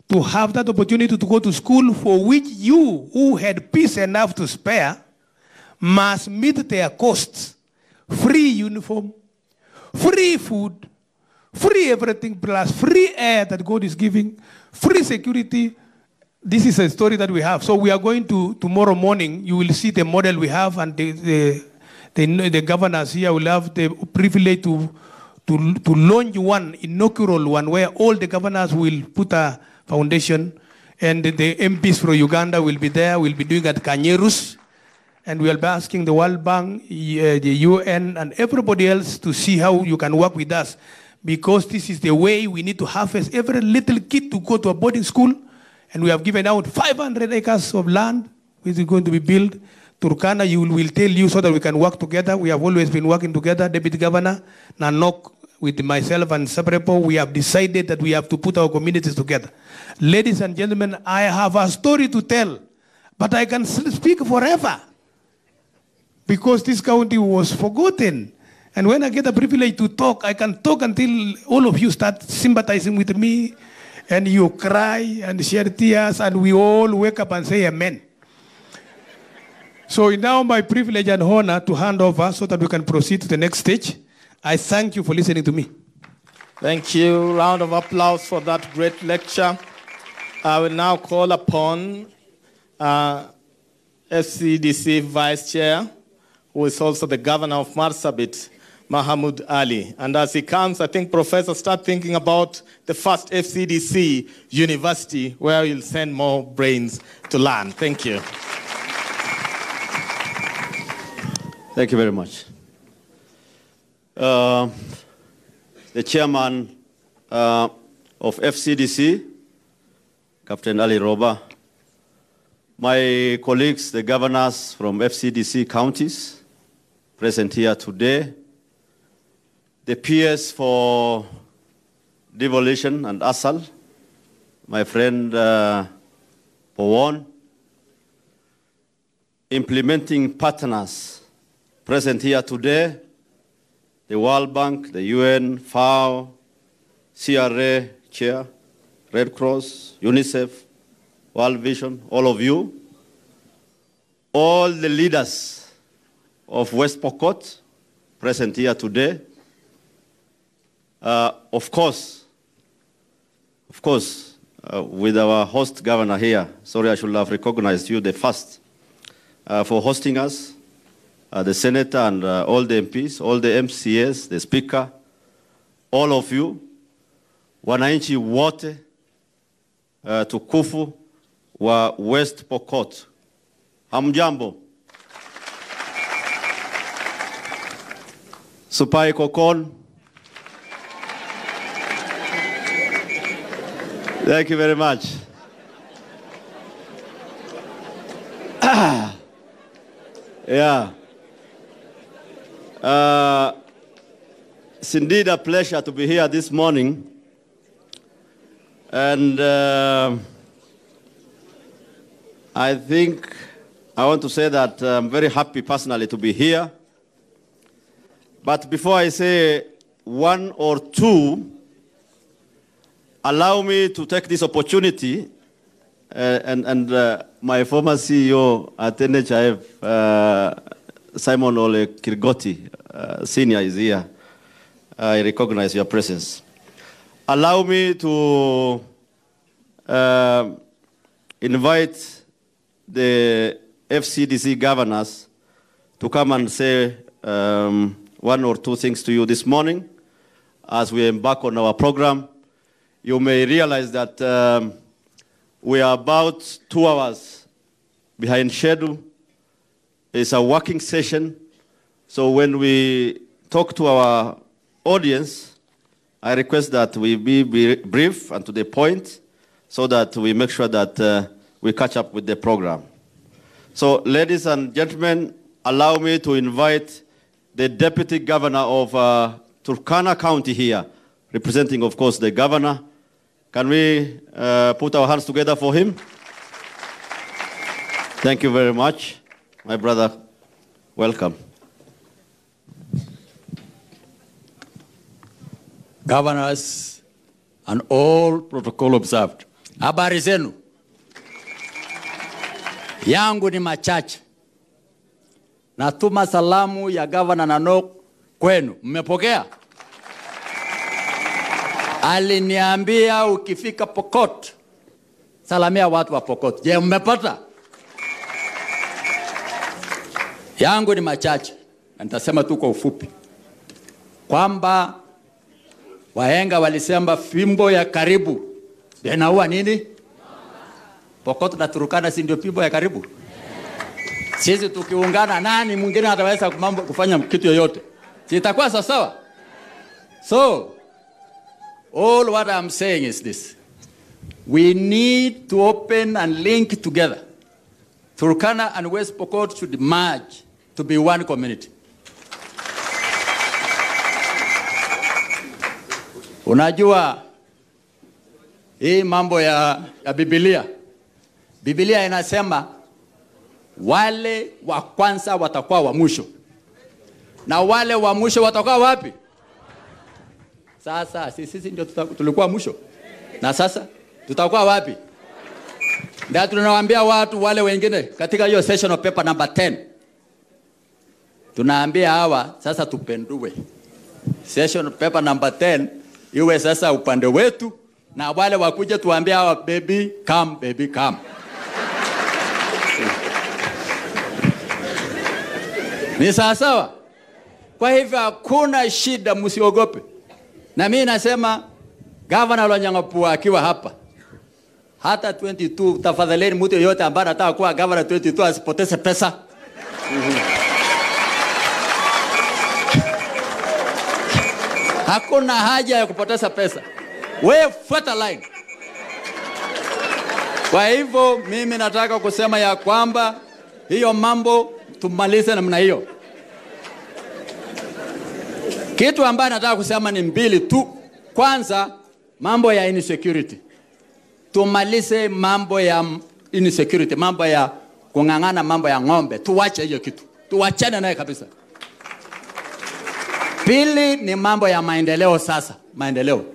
to have that opportunity to go to school, for which you, who had peace enough to spare, must meet their costs. Free uniform, free food, free everything, plus free air that God is giving, free security. This is a story that we have. So we are going to, tomorrow morning, you will see the model we have, and the governors here will have the privilege to launch one, inaugural one, where all the governors will put a foundation, and the MPs from Uganda will be there, will be doing at Kanyerus, and we'll be asking the World Bank, the UN, and everybody else to see how you can work with us, because this is the way we need to harvest every little kid to go to a boarding school, and we have given out 500 acres of land, which is going to be built. Turkana, will tell you so that we can work together. We have always been working together. Deputy Governor Nanok, with myself and Sabrepo, we have decided that we have to put our communities together. Ladies and gentlemen, I have a story to tell, but I can speak forever because this county was forgotten. And when I get the privilege to talk, I can talk until all of you start sympathizing with me, and you cry and shed tears, and we all wake up and say amen. So now my privilege and honor to hand over so that we can proceed to the next stage. I thank you for listening to me. Thank you. Round of applause for that great lecture. I will now call upon FCDC Vice Chair, who is also the Governor of Marsabit, Mahmoud Ali. And as he comes, I think, Professor, start thinking about the first FCDC university where you'll send more brains to learn. Thank you. Thank you very much. The chairman of FCDC, Captain Ali Roba, my colleagues, the governors from FCDC counties, present here today, the peers for devolution and ASAL, my friend Powon, implementing partners present here today, the World Bank, the UN, FAO, CRA, Chair, Red Cross, UNICEF, World Vision, all of you, all the leaders of West Pokot present here today. Of course, with our host governor here, sorry I should have recognized you the first, for hosting us, the senator and all the MPs, all the MCAs, the speaker, all of you, wananchi wote tukufu wa West Pokot. Hamjambo. Supai Kokon. Thank you very much. Yeah. It's indeed a pleasure to be here this morning. And I think I want to say that I'm very happy personally to be here. But before I say one or two, allow me to take this opportunity, and my former CEO at NHIF, Simon Ole Kirgoti, Senior, is here. I recognize your presence. Allow me to invite the FCDC governors to come and say one or two things to you this morning as we embark on our program. You may realize that we are about 2 hours behind schedule. It's a working session. So when we talk to our audience, I request that we be brief and to the point so that we make sure that we catch up with the program. So ladies and gentlemen, allow me to invite the Deputy Governor of Turkana County here, representing, of course, the governor. Can we put our hands together for him? Thank you very much. My brother, welcome. Governors and all protocol observed. Habari zenu. Yangu ni machache. Natuma salamu ya Governor Nanok kwenu. Mmepokea? Aliniambia ukifika Pokot, salamia watu wa Pokot. Je, mmepata? Yangu ni machache. Na nitasema tu kwa ufupi. Kwamba wahenga walisema fimbo ya karibu inaua nini? Pokot na Turkana si ndio fimbo ya karibu? Sisi tukiungana, nani mwingine ataweza kufanya kitu yoyote? Sitakuwa sawa. So all what I'm saying is this. We need to open and link together. Turkana and West Pokot should merge to be one community. Unajua hii mambo ya Biblia. Biblia inasema wale wa kwanza watakuwa wa mwisho. Na wale wa mwisho watakuwa wapi? Sasa sisi ndio tulikuwa mwisho. Na sasa tutakuwa wapi? Ndio tunawaambia watu wale wengine katika hiyo session of paper number 10. Tunaambia hawa sasa tupendue. Session of paper number 10 iwe sasa upande wetu, na wale wakuja tuambie hawa baby come. Ni sawa? Kwa hivyo hakuna shida, msiogope. Na mimi nasema Governor Lonyangapuo akiwa hapa, hata 22 tafadhali mtu yote ambaye anataka kuwa governor 22 asipoteze pesa. Hakuna haja ya kupoteza pesa. Wewe fuata line. Kwa hivyo mimi nataka kusema ya kwamba hiyo mambo tumalize namna hiyo. Kitu ambayo nataka kusema ni mbili tu. Kwanza, mambo ya insecurity. Tumalize mambo ya insecurity, mambo ya kungangana, mambo ya ng'ombe. Tuwache hiyo kitu. Tuwachane naye kabisa. Pili ni mambo ya maendeleo sasa. Maendeleo.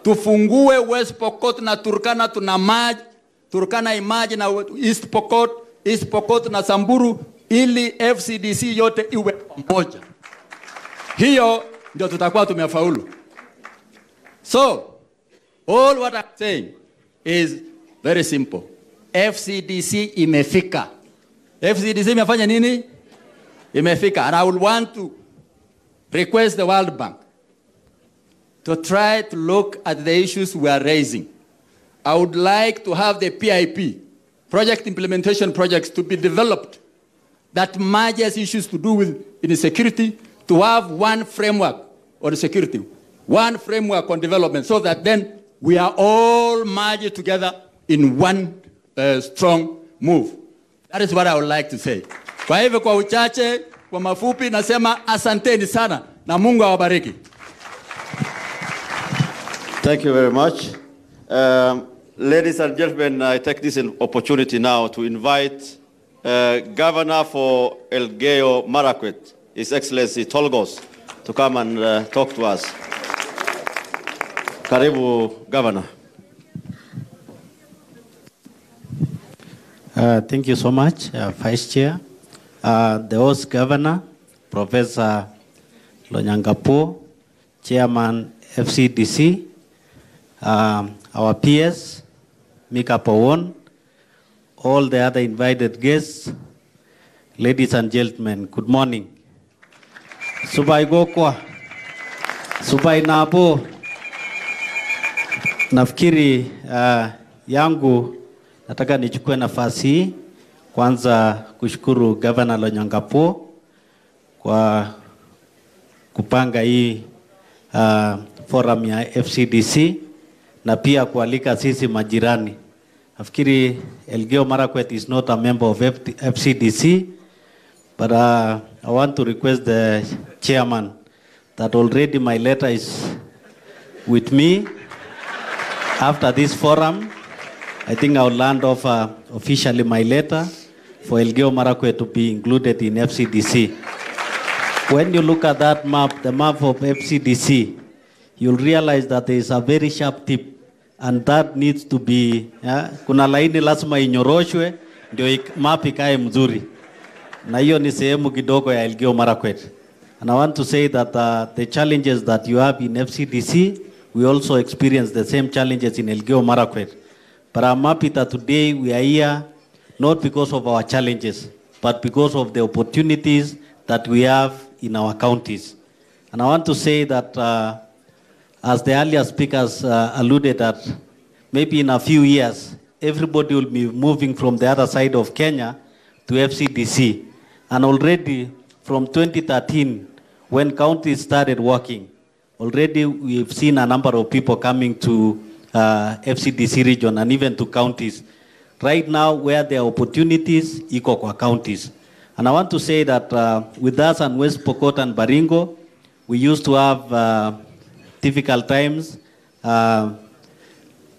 Tufungue West Pokot na Turkana, tuna maji. Turkana imaji na East Pokot na Samburu, ili FCDC yote iwe pamoja. Hiyo ndio tutakuwa tumefaulu. So, all what I'm saying is very simple. FCDC imefika. FCDC imefanya nini? Imefika. And I would want to request the World Bank to try to look at the issues we are raising. I would like to have the PIP, project implementation projects, to be developed that merges issues to do with insecurity, to have one framework on security, one framework on development, so that then we are all merged together in one strong move. That is what I would like to say. Kwa hivyo kwa uchache, kwa mafupi, nasema asanteni sana na Mungu awabariki. Thank you very much. Ladies and gentlemen, I take this opportunity now to invite Governor for Elgeyo Marakwet, His Excellency Tolgos, to come and talk to us. Karibu, Governor. Thank you so much, Vice Chair. The host Governor, Professor Lonyangapo, Chairman FCDC, our peers, Mika Powon, all the other invited guests, ladies and gentlemen, good morning. Subai Gokwa, Subai Napo, nafikiri yangu nataka nichukue nafasi kwanza kushukuru Governor Lonyangapo kwa kupanga hii forum ya FCDC na pia kualika sisi majirani. Nafikiri Elgeyo Marakwet is not a member of FCDC, but I want to request the chairman that already my letter is with me. After this forum, I think I will land off officially my letter for Elgeyo Marakwet to be included in FCDC. When you look at that map, the map of FCDC, you'll realize that there is a very sharp tip, and that needs to be, kuna laini lazima inyoroshwe ndio map ikae mzuri. Na hiyo ni sehemu kidogo ya Elgeyo Marakwet. And I want to say that the challenges that you have in FCDC, we also experience the same challenges in Elgeyo Marakwet. But I'm happy that today we are here not because of our challenges, but because of the opportunities that we have in our counties. And I want to say that as the earlier speakers alluded that maybe in a few years, everybody will be moving from the other side of Kenya to FCDC. And already from 2013, when counties started working, already we've seen a number of people coming to FCDC region and even to counties. Right now, where there are opportunities, iko kwa counties. And I want to say that with us and West Pokot and Baringo, we used to have difficult times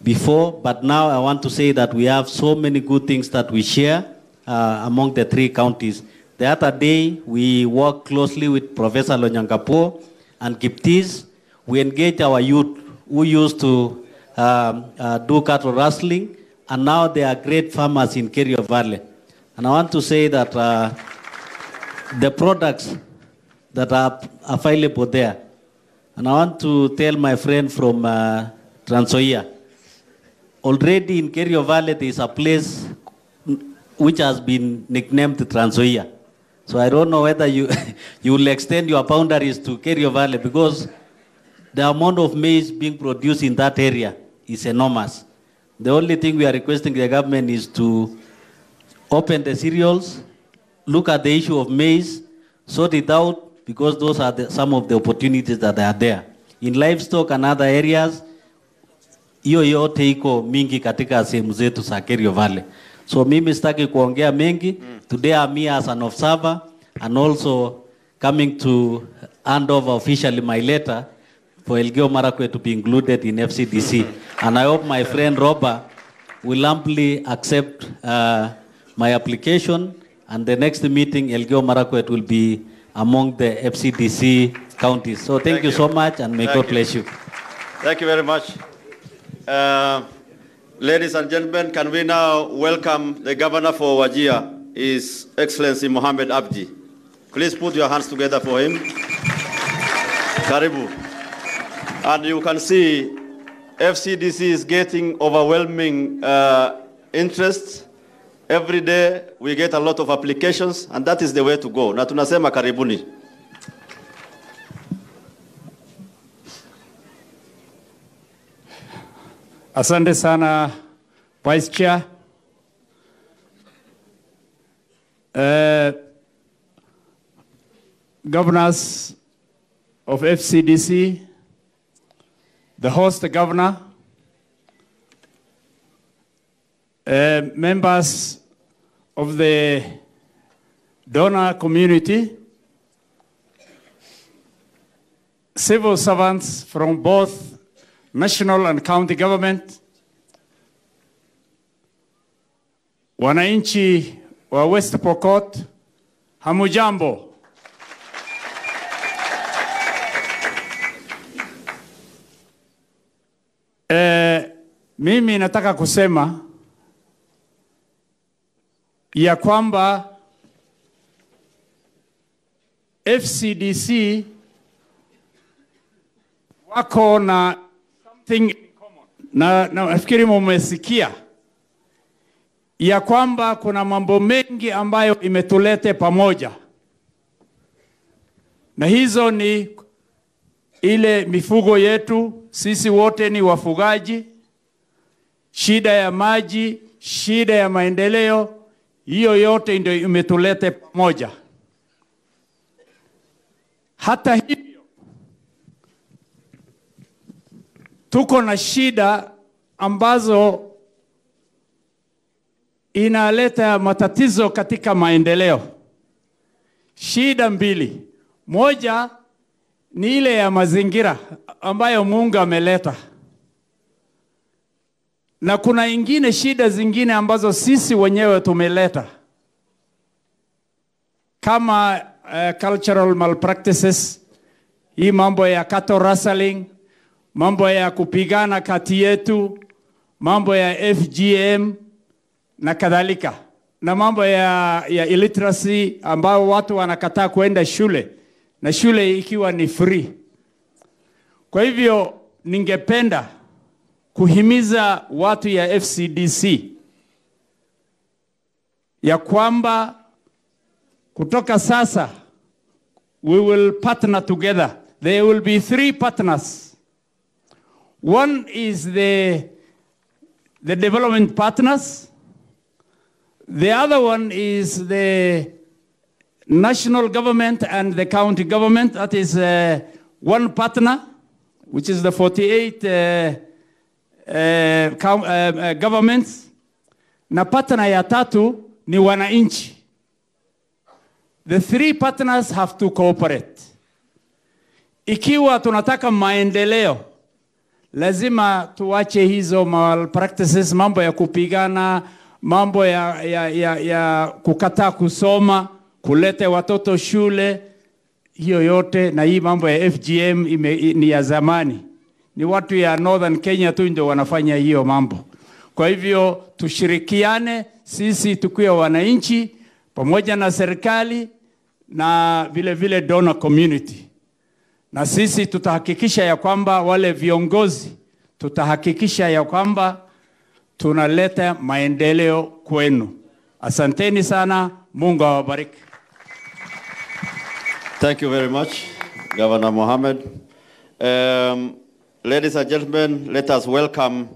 before, but now I want to say that we have so many good things that we share among the three counties. The other day, we worked closely with Professor Lonyangapo and Kiptis. We engaged our youth who used to do cattle rustling, and now they are great farmers in Kerio Valley. And I want to say that the products that are available there, and I want to tell my friend from Transoia, already in Kerio Valley there is a place which has been nicknamed Transoia. So I don't know whether you will extend your boundaries to Kerio Valley, because the amount of maize being produced in that area is enormous. The only thing we are requesting the government is to open the cereals, look at the issue of maize, sort it out, because those are some of the opportunities that are there. In livestock and other areas, hiyo yote iko mingi katika sehemu zetu za Kerio Valley. So mimi sitaki kuongea mengi. Today I'm here as an observer and also coming to hand over officially my letter for Elgeyo Marakwet to be included in FCDC. And I hope my friend Robert will amply accept my application, and the next meeting, Elgeyo Marakwet will be among the FCDC counties. So thank you so much, and may God bless you. Thank you very much. Ladies and gentlemen, can we now welcome the Governor for Wajir, His Excellency Mohamed Abdi. Please put your hands together for him. Karibu. And you can see FCDC is getting overwhelming interest. Every day we get a lot of applications, and that is the way to go. Na tunasema karibuni. Asante sana, Vice Chair. Governors of FCDC, the host governor, members of the donor community, civil servants from both national and county government, wananchi wa West Pokot, hamujambo. Mimi nataka kusema ya kwamba FCDC wako na something in common. Na nafikiri mmesikia ya kwamba kuna mambo mengi ambayo imetulete pamoja, na hizo ni ile mifugo yetu, sisi wote ni wafugaji, shida ya maji, shida ya maendeleo, hiyo yote ndio imetulete pamoja. Hata hivyo, tuko na shida ambazo inaleta matatizo katika maendeleo. Shida mbili. Moja ni ile ya mazingira ambayo Mungu ameleta. Na kuna ingine shida zingine ambazo sisi wenyewe tumeleta. Kama cultural malpractices, hii mambo ya cattle rustling, mambo ya kupigana kati yetu, mambo ya FGM na kadhalika. Na mambo ya illiteracy ambao watu wanakataa kuenda shule, na shule ikiwa ni free. Kwa hivyo ningependa kuhimiza watu ya FCDC ya kwamba kutoka sasa we will partner together. There will be 3 partners. One is the development partners. The other one is the national government and the county government. That is one partner, which is the 48 governments. Na partner ya tatu ni wananchi. The 3 partners have to cooperate. Ikiwa tunataka maendeleo, lazima tuache hizo malpractices, mambo ya kupigana, mambo ya kukataa kusoma, kulete watoto shule, hiyo yote, na hii mambo ya FGM ni ya zamani. Ni watu ya Northern Kenya tu ndio wanafanya hiyo mambo. Kwa hivyo tushirikiane sisi tukiwa wananchi pamoja na serikali na vile vile donor community. Na sisi tutahakikisha ya kwamba wale viongozi, tutahakikisha ya kwamba tunaleta maendeleo kwenu. Asanteni sana, Mungu awabariki. Thank you very much, Governor Mohammed. Ladies and gentlemen, let us welcome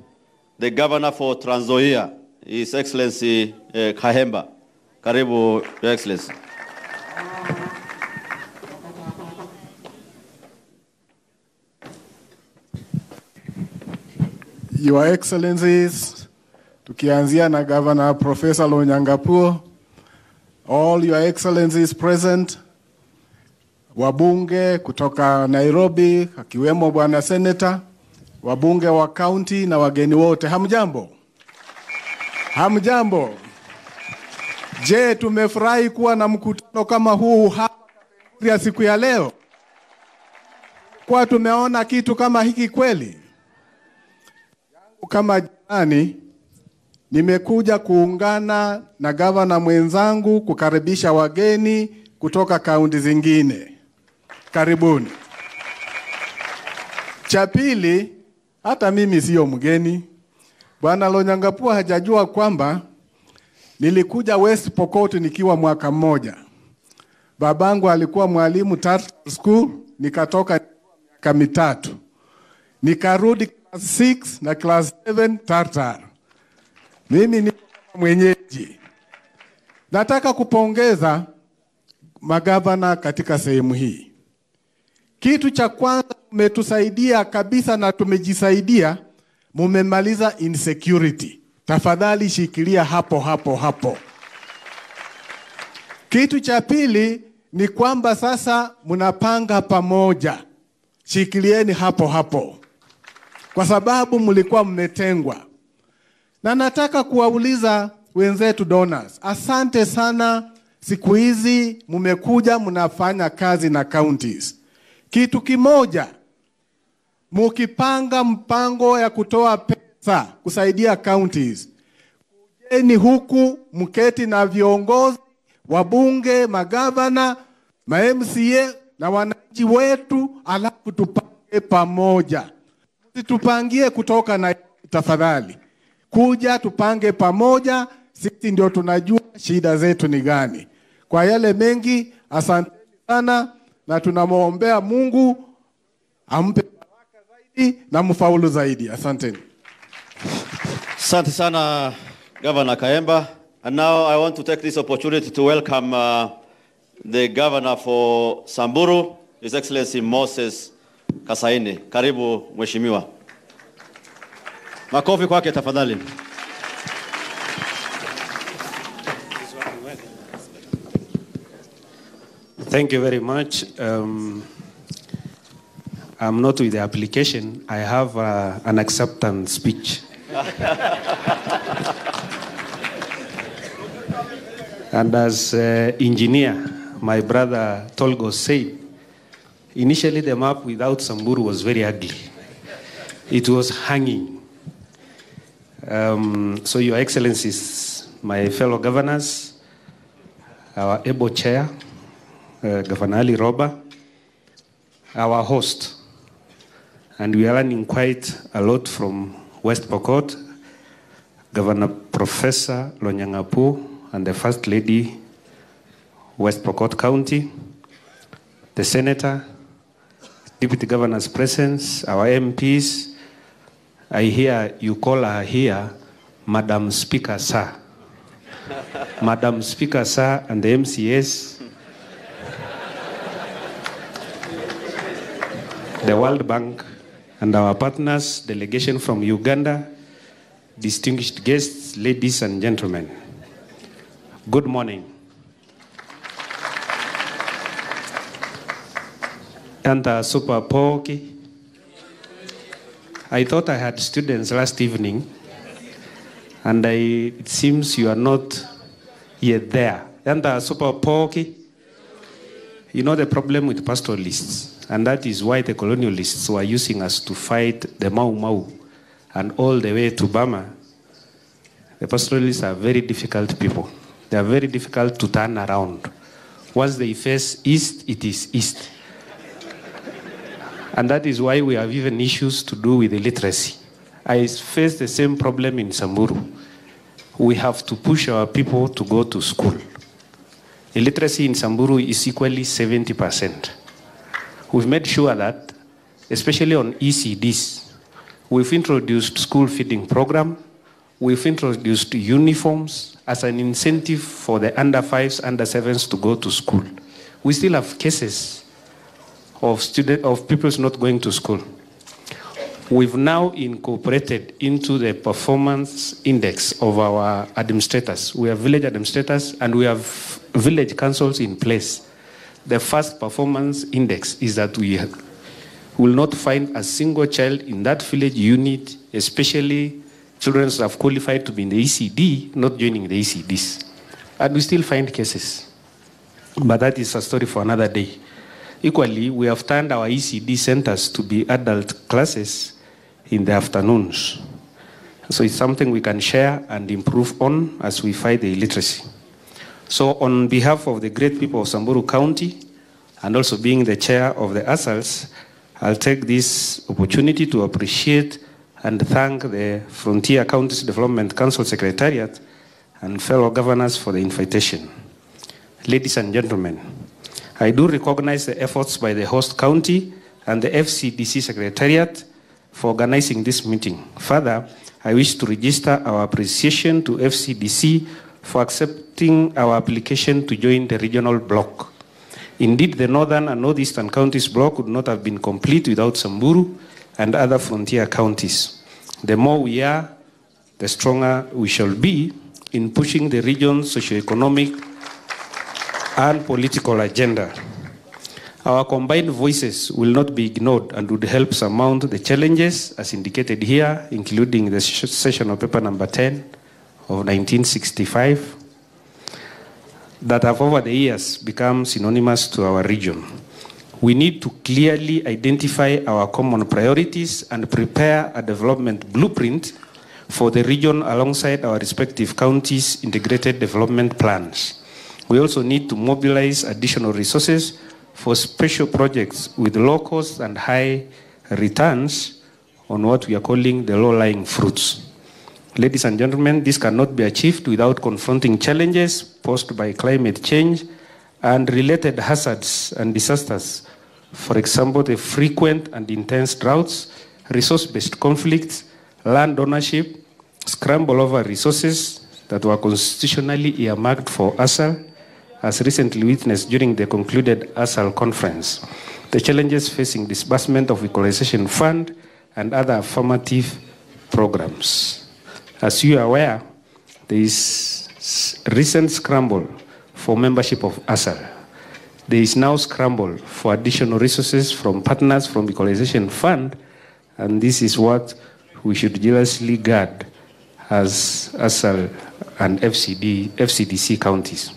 the Governor for Trans Nzoia, His Excellency Kahemba. Karibu, Your Excellency. Your Excellencies, tukianzia na Governor Professor Lonyangapuo, all Your Excellencies present, wabunge kutoka Nairobi, akiwemo bwana seneta, wabunge wa county na wageni wote. Hamjambo? Hamjambo? Je, tumefurahi kuwa na mkutano kama huu hapa Kapenguria siku ya leo? Kwa tumeona kitu kama hiki kweli? Kama jirani, nimekuja kuungana na gavana mwenzangu kukaribisha wageni kutoka kaunti zingine. Karibuni. Cha pili, hata mimi sio mgeni. Bwana Lonyangapuo hajajua kwamba nilikuja West Pokot nikiwa mwaka mmoja. Babangu alikuwa mwalimu Tartar School, nikatoka miaka mitatu. Nikarudi class 6 na class 7 Tartar. Mimi ni mwenyeji. Nataka kupongeza magavana katika sehemu hii. Kitu cha kwanza umetusaidia kabisa na tumejisaidia, mumemaliza insecurity. Tafadhali shikilia hapo hapo hapo. Kitu cha pili ni kwamba sasa mnapanga pamoja. Shikilieni hapo hapo. Kwa sababu mlikuwa mmetengwa. Na nataka kuwauliza wenzetu donors, asante sana, siku hizi mmekuja mnafanya kazi na counties. Kitu kimoja, mukipanga mpango ya kutoa pesa kusaidia counties, kujeni huku mketi na viongozi, wabunge, magavana, ma-MCA na wananchi wetu, alafu tupange pamoja. Tupangie kutoka na tafadhali. Kuja tupange pamoja, sisi ndio tunajua shida zetu ni gani. Kwa yale mengi, asante sana na tunamwombea Mungu ampe baraka zaidi na mfaulu zaidi. Asanteni. Asante sana Governor Kayemba. And now I want to take this opportunity to welcome the Governor for Samburu, His Excellency Moses Kasaine. Karibu Mheshimiwa. Makofi kwake tafadhali. Thank you very much. I'm not with the application. I have an acceptance speech. And as engineer, my brother Tolgo said, initially the map without Samburu was very ugly. It was hanging. So Your Excellencies, my fellow governors, our able chair, Governor Ali Roba, our host, and we are learning quite a lot from West Pokot, Governor Professor Lonyangapuo, and the First Lady, West Pokot County, the Senator, Deputy Governor's presence, our MPs. I hear you call her here, Madam Speaker, sir. Madam Speaker, sir, and the MCS, the World Bank, and our partners, delegation from Uganda, distinguished guests, ladies and gentlemen. Good morning. Anta super poki. I thought I had students last evening, and it seems you are not yet there. Anta super poki. You know the problem with pastoralists, and that is why the colonialists were using us to fight the Mau Mau and all the way to Burma. The pastoralists are very difficult people. They are very difficult to turn around. Once they face east, it is east. And that is why we have even issues to do with illiteracy. I face the same problem in Samburu. We have to push our people to go to school. Illiteracy in Samburu is equally 70%. We've made sure that, especially on ECDs, we've introduced school feeding program. We've introduced uniforms as an incentive for the under 5s, under 7s to go to school. We still have cases of people not going to school. We've now incorporated into the performance index of our administrators. We have village administrators and we have village councils in place the first performance index is that we will not find a single child in that village unit, especially children that have qualified to be in the ECD, not joining the ECDs. And we still find cases. But that is a story for another day. Equally, we have turned our ECD centers to be adult classes in the afternoons. So it's something we can share and improve on as we fight the illiteracy. So on behalf of the great people of Samburu County, and also being the chair of the ASALs, I'll take this opportunity to appreciate and thank the Frontier Counties Development Council Secretariat and fellow governors for the invitation. Ladies and gentlemen, I do recognize the efforts by the host county and the FCDC Secretariat for organizing this meeting. Further, I wish to register our appreciation to FCDC for accepting our application to join the regional bloc. Indeed, the northern and northeastern counties bloc would not have been complete without Samburu and other frontier counties. The more we are, the stronger we shall be in pushing the region's socioeconomic and political agenda. Our combined voices will not be ignored and would help surmount the challenges as indicated here, including the session of paper number 10 of 1965, that have over the years become synonymous to our region. We need to clearly identify our common priorities and prepare a development blueprint for the region alongside our respective counties' integrated development plans. We also need to mobilize additional resources for special projects with low cost and high returns on what we are calling the low-lying fruits. Ladies and gentlemen, this cannot be achieved without confronting challenges posed by climate change and related hazards and disasters. For example, the frequent and intense droughts, resource-based conflicts, land ownership, scramble over resources that were constitutionally earmarked for ASAL, as recently witnessed during the concluded ASAL conference, the challenges facing disbursement of equalization fund and other affirmative programs. As you are aware, there is recent scramble for membership of ASAL. There is now scramble for additional resources from partners from equalization fund, and this is what we should jealously guard as ASAL and FCDC counties.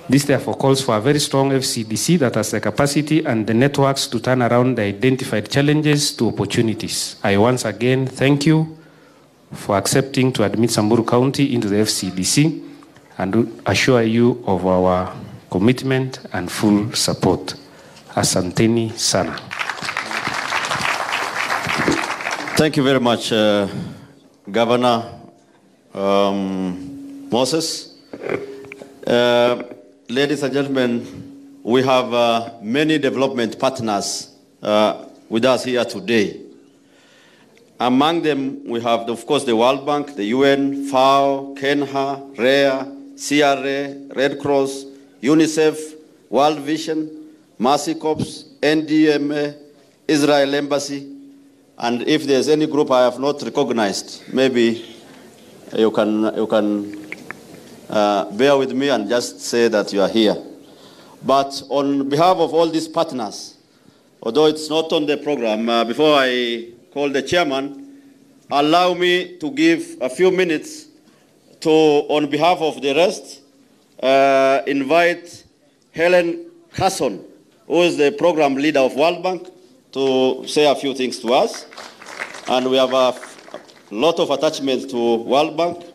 This therefore calls for a very strong FCDC that has the capacity and the networks to turn around the identified challenges to opportunities. I once again thank you for accepting to admit Samburu County into the FCDC and assure you of our commitment and full support. Asanteni sana. Thank you very much, Governor Moses. Ladies and gentlemen, we have many development partners with us here today. Among them, we have, of course, the World Bank, the UN, FAO, KENHA, REA, CRA, Red Cross, UNICEF, World Vision, Mercy Corps, NDMA, Israel Embassy, and if there's any group I have not recognized, maybe you can bear with me and just say that you are here. But on behalf of all these partners, although it's not on the program, before I call the chairman, allow me to give a few minutes to, on behalf of the rest, invite Helen Hasson, who is the program leader of World Bank, to say a few things to us. And we have a lot of attachments to World Bank.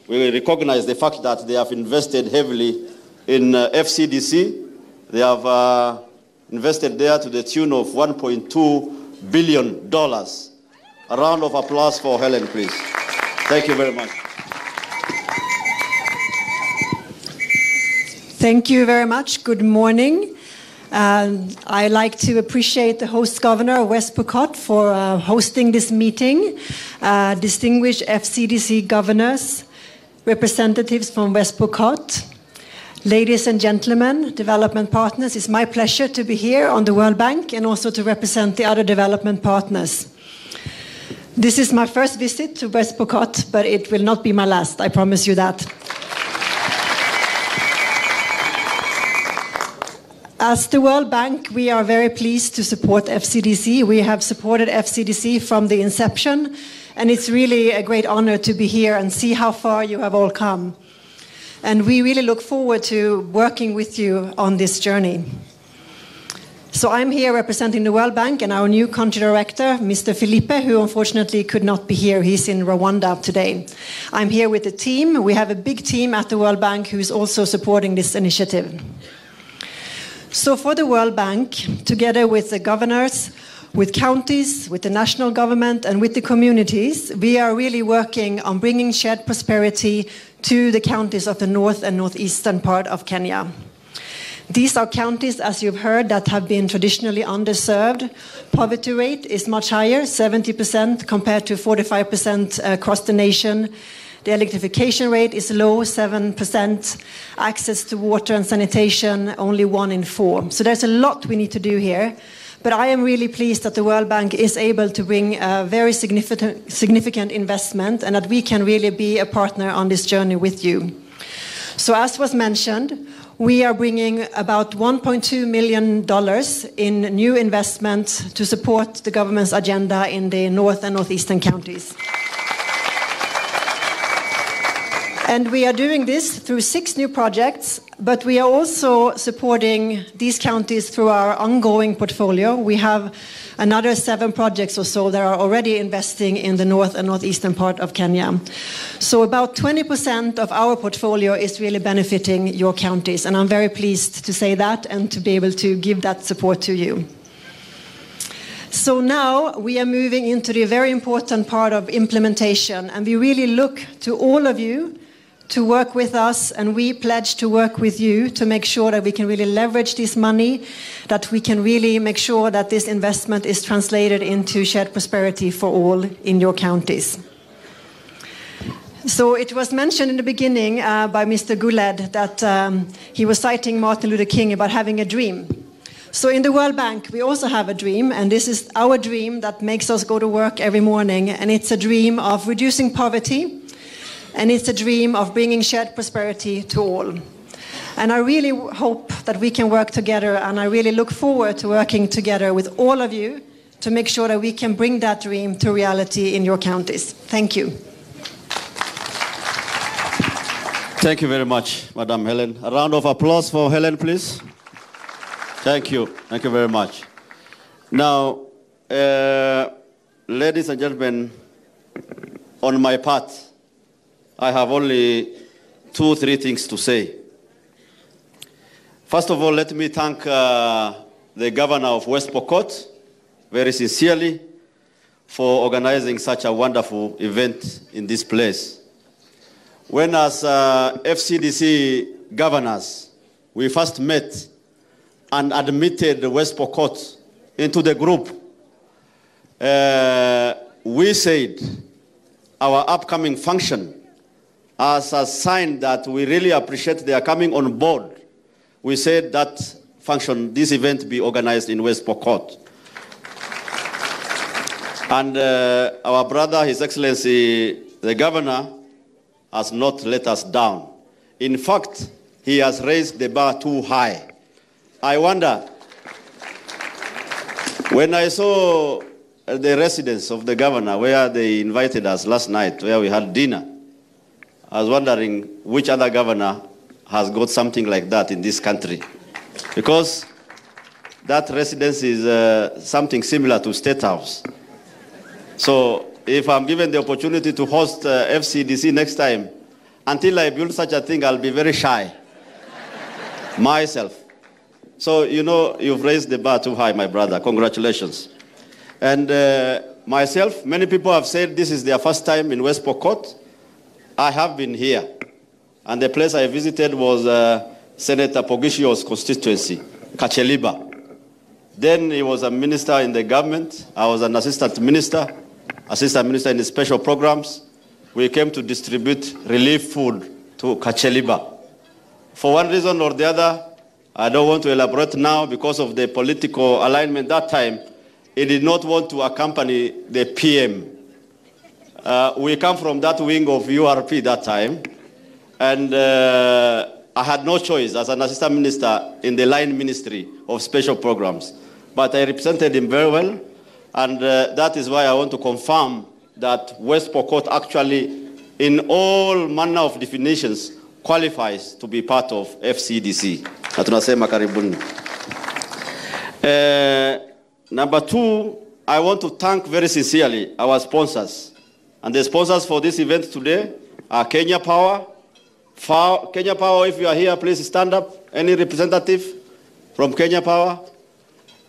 We recognize the fact that they have invested heavily in FCDC. They have invested there to the tune of $1.2 billion. A round of applause for Helen, please. Thank you very much. Thank you very much. Good morning. I'd like to appreciate the host governor of West Pokot for hosting this meeting, distinguished FCDC governors, representatives from West Pokot, ladies and gentlemen, development partners. It's my pleasure to be here on the World Bank and also to represent the other development partners. This is my first visit to West Pokot, but it will not be my last, I promise you that. As the World Bank, we are very pleased to support FCDC. We have supported FCDC from the inception, and it's really a great honor to be here and see how far you have all come. And we really look forward to working with you on this journey. So I'm here representing the World Bank and our new country director, Mr. Felipe, who unfortunately could not be here. He's in Rwanda today. I'm here with the team. We have a big team at the World Bank who's also supporting this initiative. So for the World Bank, together with the governors, with counties, with the national government, and with the communities, we are really working on bringing shared prosperity to the counties of the north and northeastern part of Kenya. These are counties, as you've heard, that have been traditionally underserved. Poverty rate is much higher, 70% compared to 45% across the nation. The electrification rate is low, 7%. Access to water and sanitation, only 1 in 4. So there's a lot we need to do here. But I am really pleased that the World Bank is able to bring a very significant investment and that we can really be a partner on this journey with you. So as was mentioned, we are bringing about $1.2 million in new investment to support the government's agenda in the north and northeastern counties. And we are doing this through 6 new projects, but we are also supporting these counties through our ongoing portfolio. We have another 7 projects or so that are already investing in the north and northeastern part of Kenya. So about 20% of our portfolio is really benefiting your counties, and I'm very pleased to say that and to be able to give that support to you. So now we are moving into the very important part of implementation, and we really look to all of you to work with us, and we pledge to work with you to make sure that we can really leverage this money, that we can really make sure that this investment is translated into shared prosperity for all in your counties. So it was mentioned in the beginning by Mr. Guled that he was citing Martin Luther King about having a dream. So in the World Bank, we also have a dream, and this is our dream that makes us go to work every morning, and it's a dream of reducing poverty, and it's a dream of bringing shared prosperity to all. And I really hope that we can work together, and I really look forward to working together with all of you to make sure that we can bring that dream to reality in your counties. Thank you. Thank you very much, Madam Helen. A round of applause for Helen, please. Thank you. Thank you very much. Now, ladies and gentlemen, on my part, I have only 2-3 things to say. First of all, let me thank the governor of West Pokot very sincerely for organizing such a wonderful event in this place. When as FCDC governors, we first met and admitted West Pokot into the group, we said our upcoming function as a sign that we really appreciate their coming on board. We said that function, this event be organized in West Pokot. And our brother, His Excellency, the governor, has not let us down. In fact, he has raised the bar too high. I wonder, when I saw the residence of the governor, where they invited us last night, where we had dinner, I was wondering which other governor has got something like that in this country. Because that residence is something similar to State House. So if I'm given the opportunity to host FCDC next time, until I build such a thing, I'll be very shy myself. So, you know, you've raised the bar too high, my brother. Congratulations. And myself, many people have said this is their first time in West Pokot. I have been here. And the place I visited was Senator Pogishio's constituency, Kacheliba. Then he was a minister in the government. I was an assistant minister in the special programs. We came to distribute relief food to Kacheliba. For one reason or the other, I don't want to elaborate now because of the political alignment that time. He did not want to accompany the PM. We come from that wing of URP that time. And I had no choice as an assistant minister in the line ministry of special programs. But I represented him very well, and that is why I want to confirm that West Pokot actually, in all manner of definitions, qualifies to be part of FCDC. Na tunasema karibuni. Number two, I want to thank very sincerely our sponsors. And the sponsors for this event today are Kenya Power. Kenya Power, if you are here, please stand up. Any representative from Kenya Power?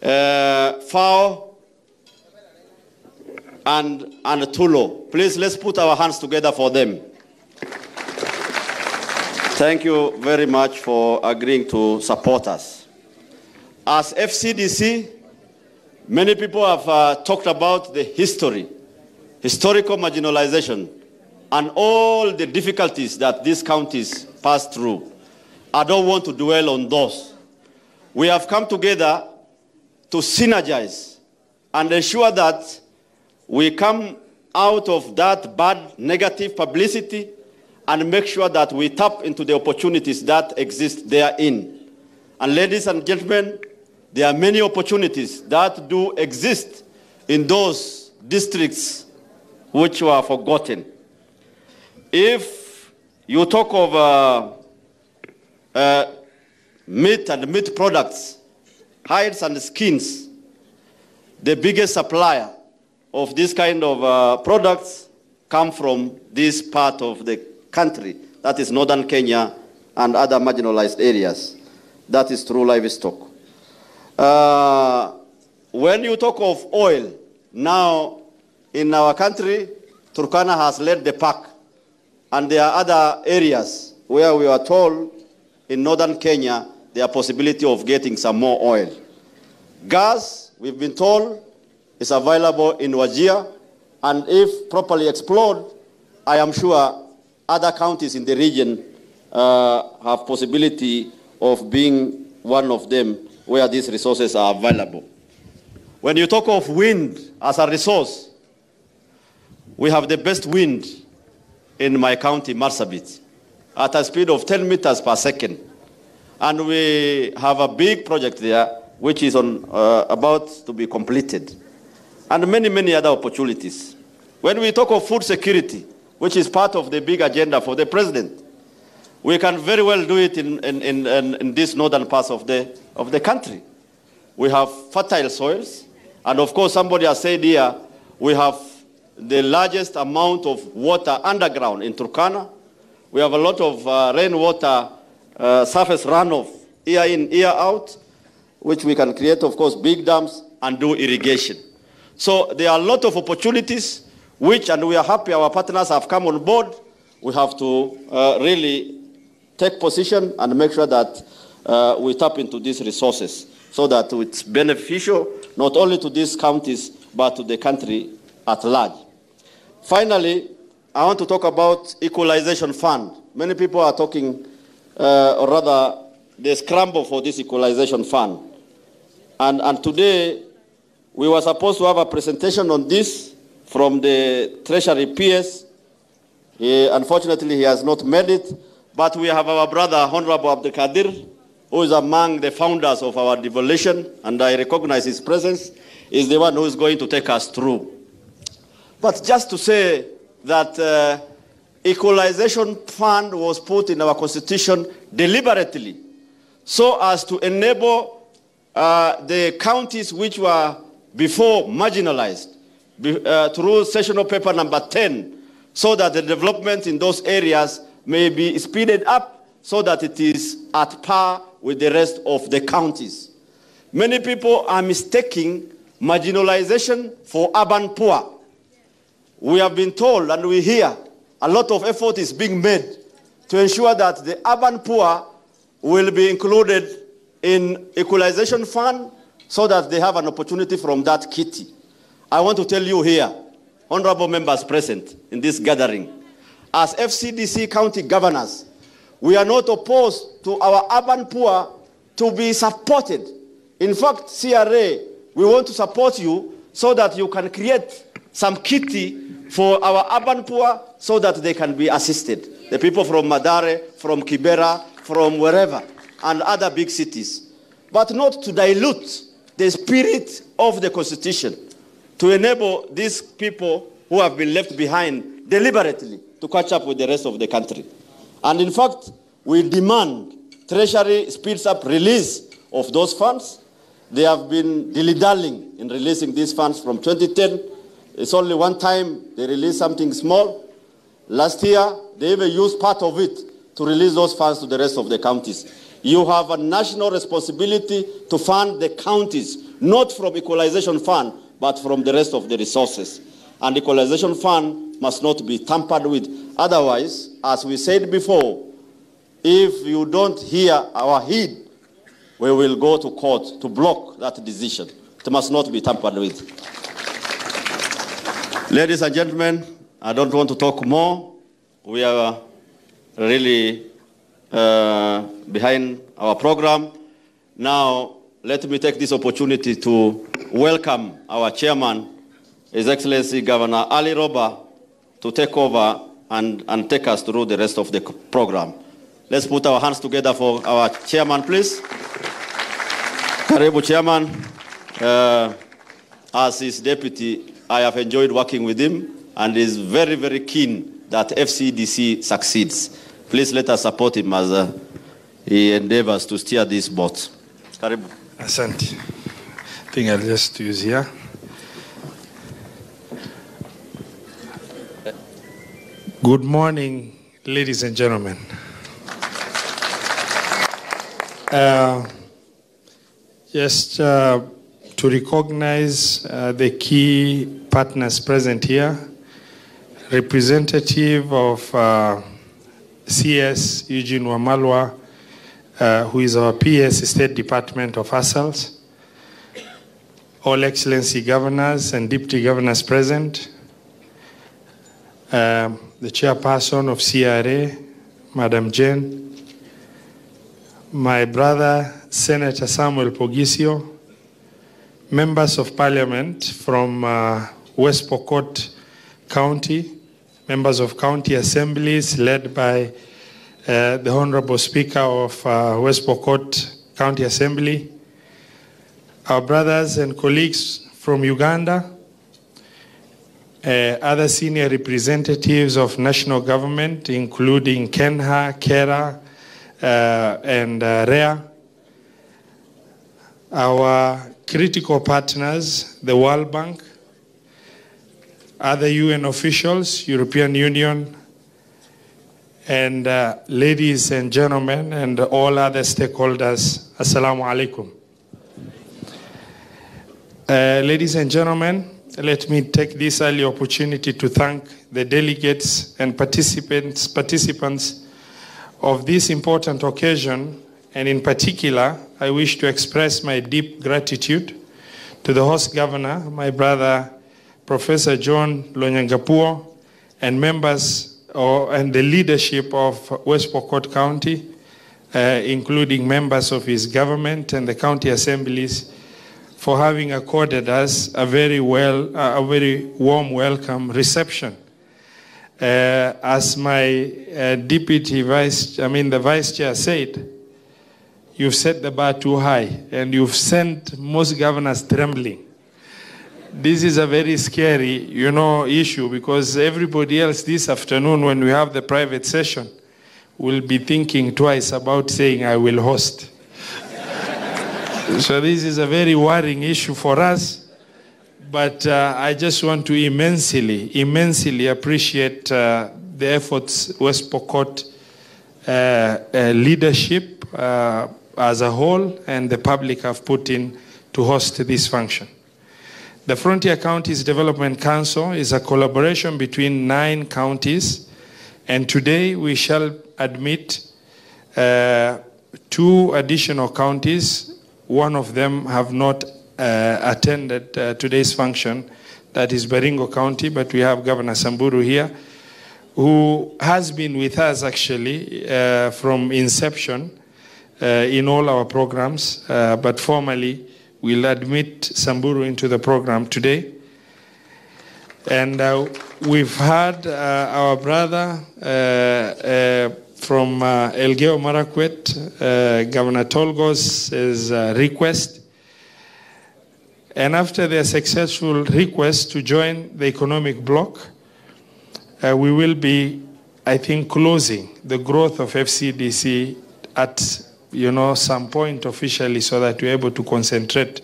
FAO and Tulo. Please, let's put our hands together for them. Thank you very much for agreeing to support us. As FCDC, many people have talked about the historical marginalization, and all the difficulties that these counties pass through. I don't want to dwell on those. We have come together to synergize and ensure that we come out of that bad negative publicity and make sure that we tap into the opportunities that exist therein. And ladies and gentlemen, there are many opportunities that do exist in those districts which were forgotten. If you talk of meat and meat products, hides and skins, the biggest supplier of this kind of products come from this part of the country, that is northern Kenya and other marginalized areas. That is through livestock. When you talk of oil, now in our country, Turkana has led the pack. And there are other areas where we are told in northern Kenya there are possibility of getting some more oil. Gas, we've been told, is available in Wajir, and if properly explored, I am sure other counties in the region have possibility of being one of them where these resources are available. When you talk of wind as a resource, we have the best wind in my county, Marsabit, at a speed of 10 meters per second. And we have a big project there, which is about to be completed. And many, many other opportunities. When we talk of food security, which is part of the big agenda for the president, we can very well do it in these northern parts of the country. We have fertile soils. And of course, somebody has said here, we have the largest amount of water underground in Turkana. We have a lot of rainwater surface runoff, year in, year out, which we can create, of course, big dams and do irrigation. So there are a lot of opportunities which, and we are happy our partners have come on board. We have to really take position and make sure that we tap into these resources so that it's beneficial not only to these counties, but to the country at large. Finally, I want to talk about equalization fund. Many people are talking, or rather, they scramble for this equalization fund. And today, we were supposed to have a presentation on this from the Treasury PS. Unfortunately, he has not made it. But we have our brother, Honorable Abdul Kadir, who is among the founders of our devolution, and I recognize his presence, is the one who is going to take us through. But just to say that equalization fund was put in our constitution deliberately so as to enable the counties which were before marginalized through sessional paper number 10 so that the development in those areas may be speeded up so that it is at par with the rest of the counties. Many people are mistaking marginalization for urban poor. We have been told and we hear a lot of effort is being made to ensure that the urban poor will be included in equalization fund so that they have an opportunity from that kitty. I want to tell you here, honorable members present in this gathering, as FCDC county governors, we are not opposed to our urban poor to be supported. In fact, CRA, we want to support you so that you can create some kitty for our urban poor so that they can be assisted. The people from Madare, from Kibera, from wherever and other big cities, but not to dilute the spirit of the Constitution, to enable these people who have been left behind deliberately to catch up with the rest of the country. And in fact, we demand Treasury speeds up release of those funds. They have been dilly-dallying in releasing these funds from 2010. It's only one time they released something small. Last year, they even used part of it to release those funds to the rest of the counties. You have a national responsibility to fund the counties, not from equalization fund, but from the rest of the resources. And equalization fund must not be tampered with. Otherwise, as we said before, if you don't hear our heed, we will go to court to block that decision. It must not be tampered with. Ladies and gentlemen, I don't want to talk more. We are really behind our program. Now, let me take this opportunity to welcome our chairman, His Excellency Governor Ali Roba, to take over and take us through the rest of the program. Let's put our hands together for our chairman, please. Karibu, Chairman. As his deputy, I have enjoyed working with him and is very, very keen that FCDC succeeds. Please let us support him as he endeavors to steer this boat. Karibu. Asante. I think I'll just use here. Good morning, ladies and gentlemen. Just to recognize the key partners present here, representative of CS Eugene Wamalwa, who is our PS State Department of ASALS, all Excellency Governors and Deputy Governors present, the Chairperson of CRA, Madam Jane, my brother, Senator Samuel Pogisio, members of Parliament from West Pokot County, members of county assemblies led by the Honorable Speaker of West Pokot County Assembly, our brothers and colleagues from Uganda, other senior representatives of national government, including Kenha, Kera, and REA, our critical partners, the World Bank, other UN officials, European Union, and ladies and gentlemen, and all other stakeholders, Assalamu alaikum. Ladies and gentlemen, let me take this early opportunity to thank the delegates and participants of this important occasion, and in particular, I wish to express my deep gratitude to the host governor, my brother, Professor John Lonyangapuo, and members and the leadership of West Pokot County, including members of his government and the county assemblies, for having accorded us a very warm welcome reception. As my the vice chair said, you've set the bar too high and you've sent most governors trembling. This is a very scary, issue, because everybody else this afternoon when we have the private session will be thinking twice about saying, I will host. So this is a very worrying issue for us. But I just want to immensely appreciate the efforts West Pokot leadership as a whole and the public have put in to host this function. The Frontier Counties Development Council is a collaboration between 9 counties, and today we shall admit 2 additional counties. One of them have not attended today's function, that is Baringo County, but we have Governor Samburu here, who has been with us actually from inception in all our programs, but formally we'll admit Samburu into the program today. And we've had our brother from Elgeyo Marakwet, Governor Tolgos' request. And after their successful request to join the economic bloc, we will be, I think, closing the growth of FCDC at some point officially, so that we're able to concentrate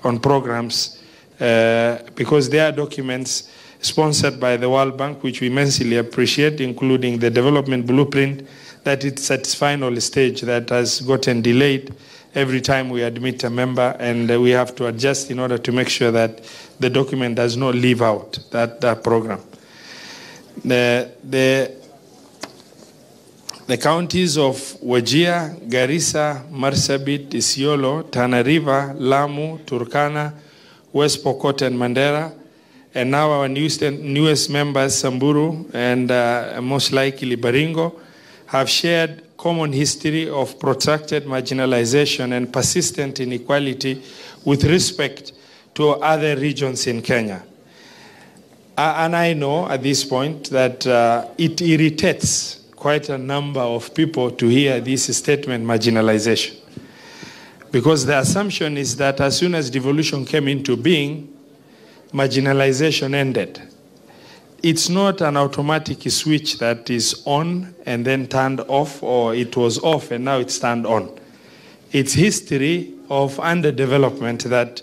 on programs because there are documents sponsored by the World Bank, which we immensely appreciate, including the development blueprint, that it's at its final stage that has gotten delayed every time we admit a member, and we have to adjust in order to make sure that the document does not leave out that program. The counties of Wajir, Garissa, Marsabit, Isiolo, Tana River, Lamu, Turkana, West Pokot and Mandera, and now our newest members, Samburu and most likely Baringo, have shared common history of protracted marginalization and persistent inequality with respect to other regions in Kenya. And I know at this point that it irritates quite a number of people to hear this statement, marginalization. Because the assumption is that as soon as devolution came into being, marginalization ended. It's not an automatic switch that is on and then turned off, or it was off and now it's turned on. It's history of underdevelopment that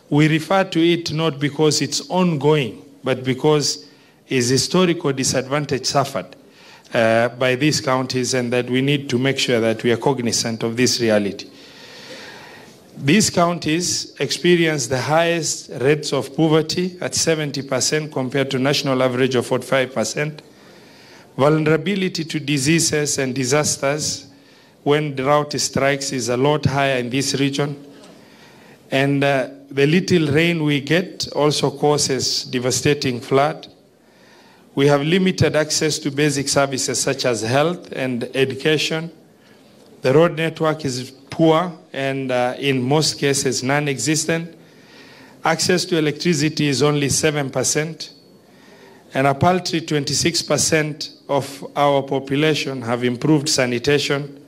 we refer to it not because it's ongoing, but because its historical disadvantage suffered by these counties, and that we need to make sure that we are cognizant of this reality. These counties experience the highest rates of poverty at 70% compared to national average of 45%. Vulnerability to diseases and disasters when drought strikes is a lot higher in this region. And the little rain we get also causes devastating flood. We have limited access to basic services such as health and education. The road network is poor and in most cases non-existent. Access to electricity is only 7%. And a paltry 26% of our population have improved sanitation.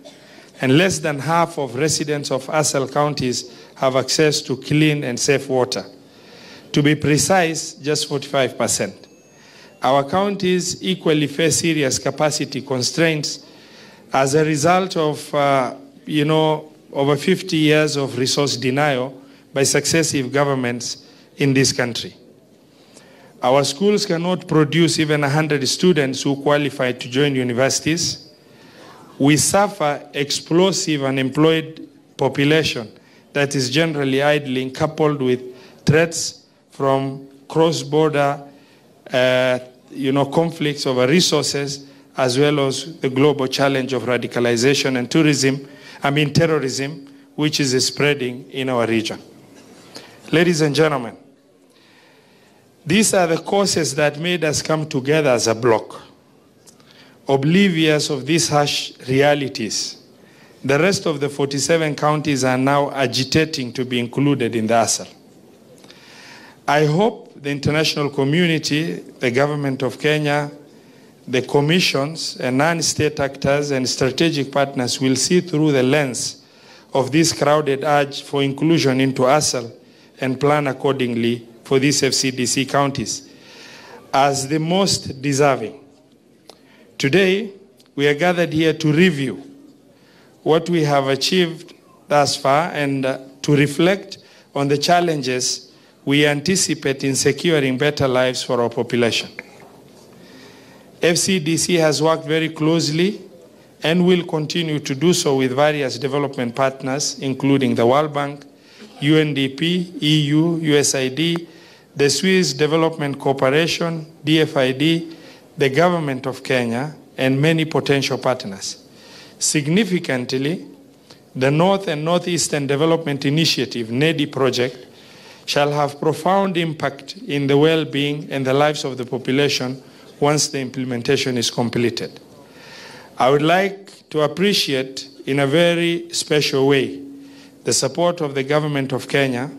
And less than half of residents of ASAL counties have access to clean and safe water. To be precise, just 45%. Our counties equally face serious capacity constraints as a result of, over 50 years of resource denial by successive governments in this country. Our schools cannot produce even 100 students who qualify to join universities. We suffer explosive unemployed population that is generally idling, coupled with threats from cross-border conflicts over resources, as well as the global challenge of radicalization and terrorism, which is spreading in our region. Ladies and gentlemen, these are the causes that made us come together as a bloc. Oblivious of these harsh realities, the rest of the 47 counties are now agitating to be included in the ASAL. I hope the international community, the government of Kenya, the commissions and non-state actors and strategic partners will see through the lens of this crowded urge for inclusion into ASAL and plan accordingly for these FCDC counties as the most deserving. Today, we are gathered here to review what we have achieved thus far and to reflect on the challenges we anticipate in securing better lives for our population. FCDC has worked very closely and will continue to do so with various development partners, including the World Bank, UNDP, EU, USAID, the Swiss Development Corporation, DFID, the government of Kenya, and many potential partners. Significantly, the North and Northeastern Development Initiative, NEDI project, shall have profound impact in the well-being and the lives of the population once the implementation is completed. I would like to appreciate in a very special way the support of the government of Kenya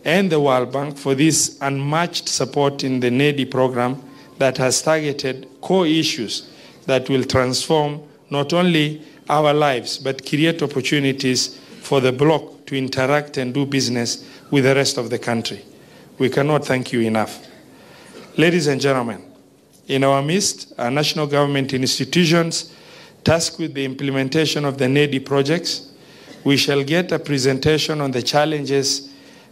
and the World Bank for this unmatched support in the NEDI program that has targeted core issues that will transform not only our lives, but create opportunities for the bloc to interact and do business with the rest of the country. We cannot thank you enough. Ladies and gentlemen, in our midst are national government institutions tasked with the implementation of the NEDI projects. We shall get a presentation on the challenges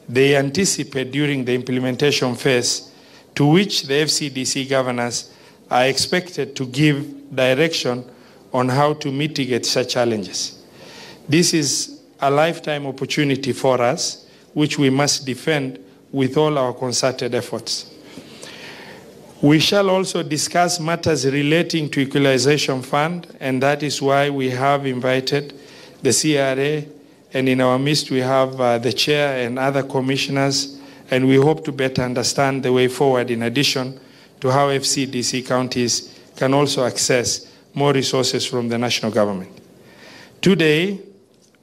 they anticipate during the implementation phase, to which the FCDC governors are expected to give direction on how to mitigate such challenges. This is a lifetime opportunity for us, which we must defend with all our concerted efforts. We shall also discuss matters relating to Equalization Fund, and that is why we have invited the CRA, and in our midst we have the chair and other commissioners, and we hope to better understand the way forward in addition to how FCDC counties can also access more resources from the national government. Today,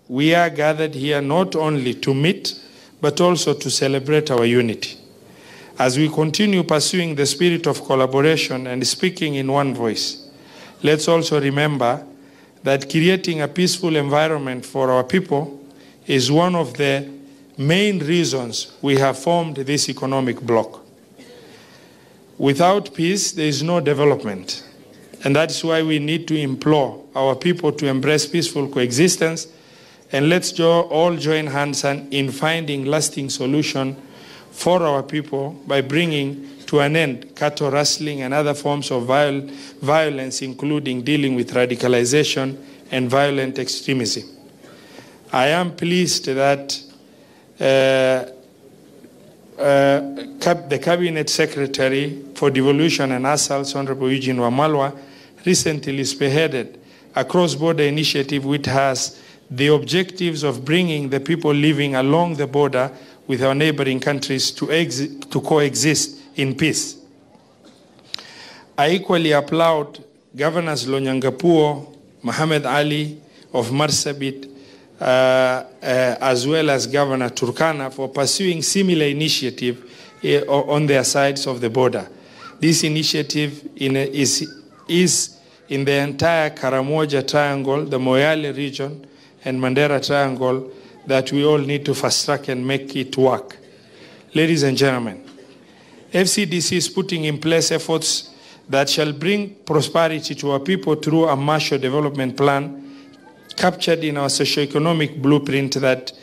we are gathered here not only to meet, but also to celebrate our unity. As we continue pursuing the spirit of collaboration and speaking in one voice, let's also remember that creating a peaceful environment for our people is one of the main reasons we have formed this economic bloc. Without peace, there is no development. And that is why we need to implore our people to embrace peaceful coexistence, and let's all join hands in finding lasting solution for our people by bringing to an end cattle rustling and other forms of violence, including dealing with radicalization and violent extremism. I am pleased that the Cabinet Secretary for Devolution and Assaults, Honorable Eugene Wamalwa, recently spearheaded a cross-border initiative which has the objectives of bringing the people living along the border with our neighboring countries to coexist in peace. I equally applaud Governors Lonyangapuo, Mohammed Ali of Marsabit, as well as Governor Turkana for pursuing similar initiative on their sides of the border. This initiative is in the entire Karamoja Triangle, the Moyale region, and Mandera Triangle that we all need to fast track and make it work. Ladies and gentlemen, FCDC is putting in place efforts that shall bring prosperity to our people through a Marshall Development Plan captured in our socio-economic blueprint that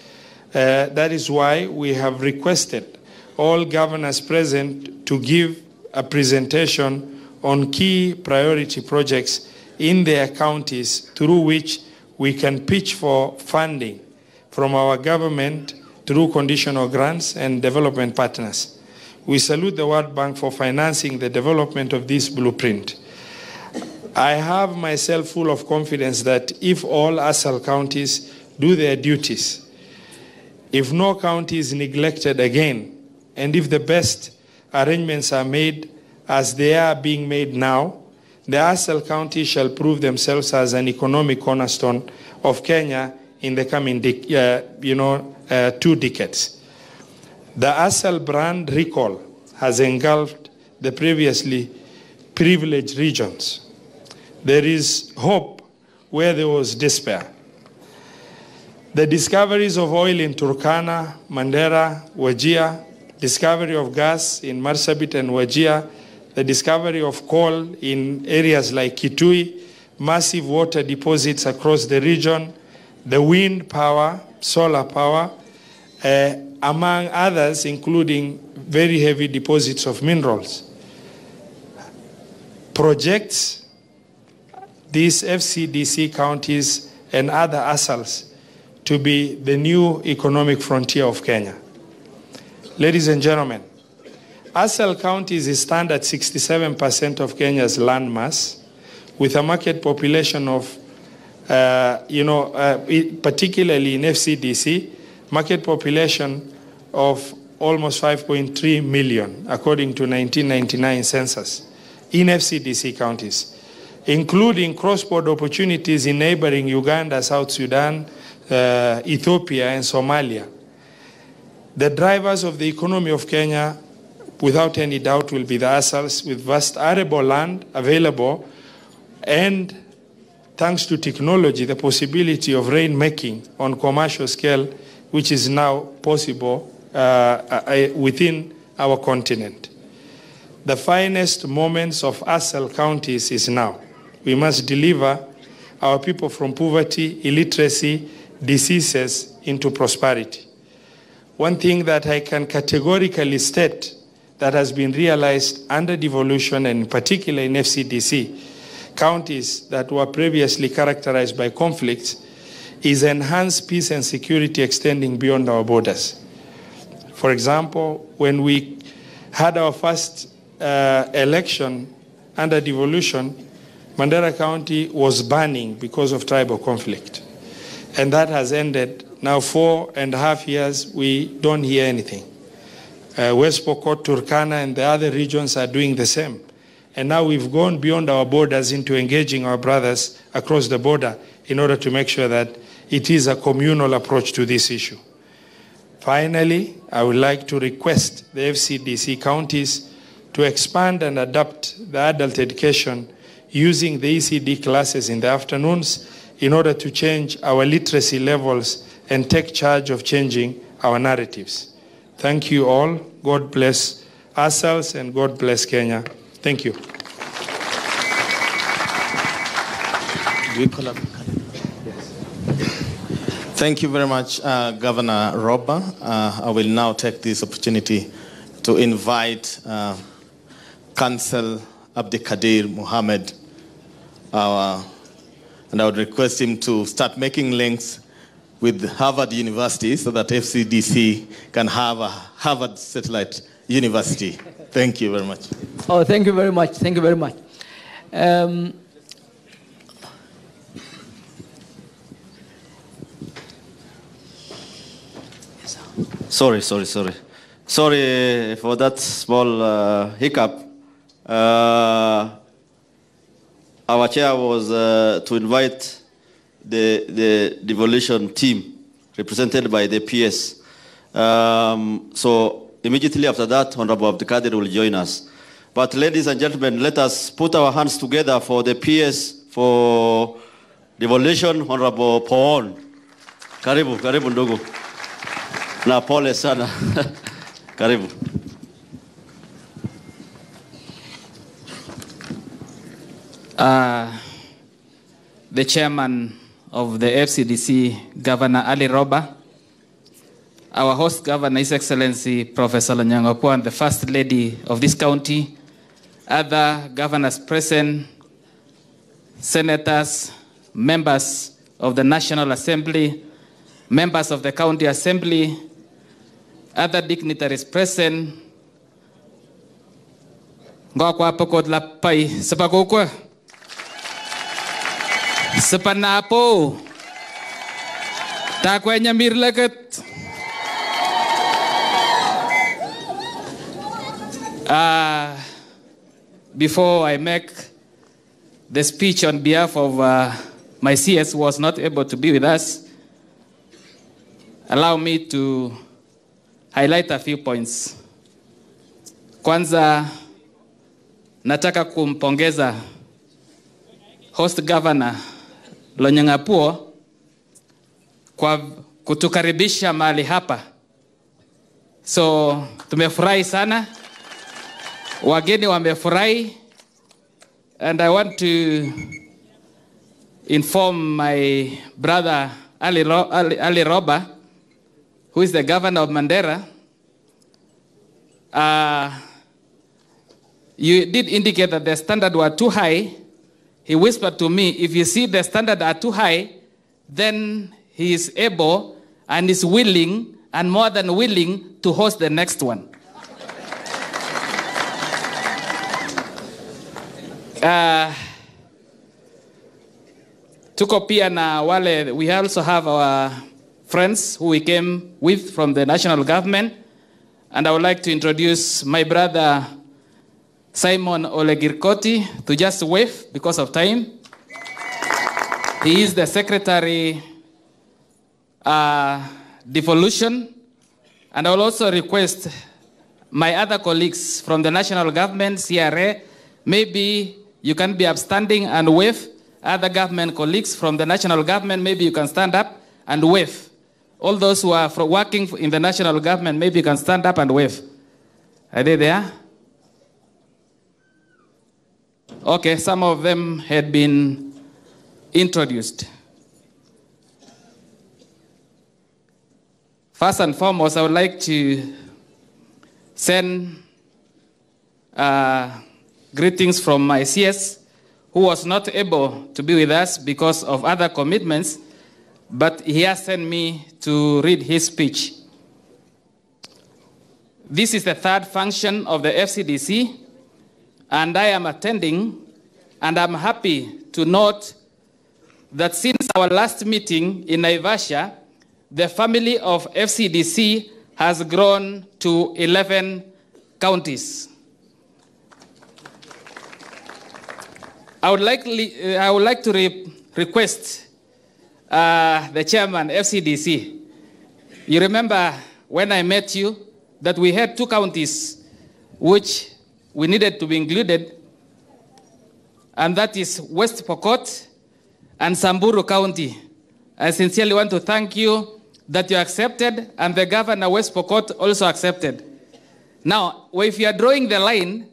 is why we have requested all governors present to give a presentation on key priority projects in their counties through which we can pitch for funding from our government through conditional grants and development partners. We salute the World Bank for financing the development of this blueprint. I have myself full of confidence that if all ASAL counties do their duties, if no county is neglected again, and if the best arrangements are made as they are being made now, the ASAL counties shall prove themselves as an economic cornerstone of Kenya in the coming 2 decades. The ASAL brand recall has engulfed the previously privileged regions. There is hope where there was despair. The discoveries of oil in Turkana, Mandera, Wajir, discovery of gas in Marsabit and Wajir, the discovery of coal in areas like Kitui, massive water deposits across the region, the wind power, solar power, among others, including very heavy deposits of minerals. Projects these FCDC counties and other ASALs to be the new economic frontier of Kenya. Ladies and gentlemen, ASAL counties stand at 67% of Kenya's land mass, with a market population of, particularly in FCDC, market population of almost 5.3 million, according to 1999 census, in FCDC counties, including cross-border opportunities in neighboring Uganda, South Sudan, Ethiopia, and Somalia. The drivers of the economy of Kenya, without any doubt, will be the ASALs, with vast arable land available and thanks to technology, the possibility of rainmaking on commercial scale, which is now possible within our continent. The finest moments of ASAL counties is now. We must deliver our people from poverty, illiteracy, diseases into prosperity. One thing that I can categorically state that has been realized under devolution, and in particular in FCDC, counties that were previously characterized by conflicts, is enhanced peace and security extending beyond our borders. For example, when we had our first election under devolution, Mandera County was burning because of tribal conflict. And that has ended. Now 4.5 years, we don't hear anything. West Pokot, Turkana, and the other regions are doing the same. And now we've gone beyond our borders into engaging our brothers across the border in order to make sure that it is a communal approach to this issue. Finally, I would like to request the FCDC counties to expand and adapt the adult education using the ECD classes in the afternoons in order to change our literacy levels and take charge of changing our narratives. Thank you all. God bless ourselves and God bless Kenya. Thank you. Thank you very much, Governor Roba. I will now take this opportunity to invite Council Abdikadir Mohammed, and I would request him to start making links with Harvard University so that FCDC can have a Harvard satellite university. Thank you very much. Oh, thank you very much. Thank you very much. Sorry for that small hiccup. Our chair was to invite the devolution team represented by the PS. So immediately after that, Honorable Abdikadir will join us. But ladies and gentlemen, let us put our hands together for the PS for devolution, Honorable Paon. Karibu ndugu. Na pole sana. Karibu. The chairman of the FCDC, Governor Ali Roba, our host governor, His Excellency Professor Lonyangopo, and the First Lady of this county, other governors present, senators, members of the National Assembly, members of the County Assembly, other dignitaries present, ngokwa pokot lapai sepakokwa sepanapo takwenya mirlaket. Before I make the speech on behalf of my CS who was not able to be with us, allow me to highlight a few points. Kwanza, nataka kumpongeza host governor Lonyangapuo kwa kutukaribisha mahali hapa. So tumefurahi sana, wageni wamefurahi, and I want to inform my brother Ali Roba, who is the governor of Mandera. You did indicate that the standards were too high. He whispered to me, if you see the standards are too high, then he is able and is willing and more than willing to host the next one. Tuko pia na wale, we also have our friends who we came with from the national government, and I would like to introduce my brother Simon Olegirkoti to just wave because of time. He is the secretary devolution, and I will also request my other colleagues from the national government, CRA, maybe you can be upstanding and wave other government colleagues from the national government, maybe you can stand up and wave. All those who are working in the national government, maybe you can stand up and wave. Are they there? Okay, some of them had been introduced. First and foremost, I would like to send greetings from my CS, who was not able to be with us because of other commitments, but he has sent me to read his speech. This is the third function of the FCDC, and I am attending, and I'm happy to note that since our last meeting in Naivasha, the family of FCDC has grown to 11 counties. I would like to request the chairman, FCDC. You remember when I met you that we had 2 counties which we needed to be included, and that is West Pokot and Samburu County. I sincerely want to thank you that you accepted, and the governor of West Pokot also accepted. Now, if you are drawing the line,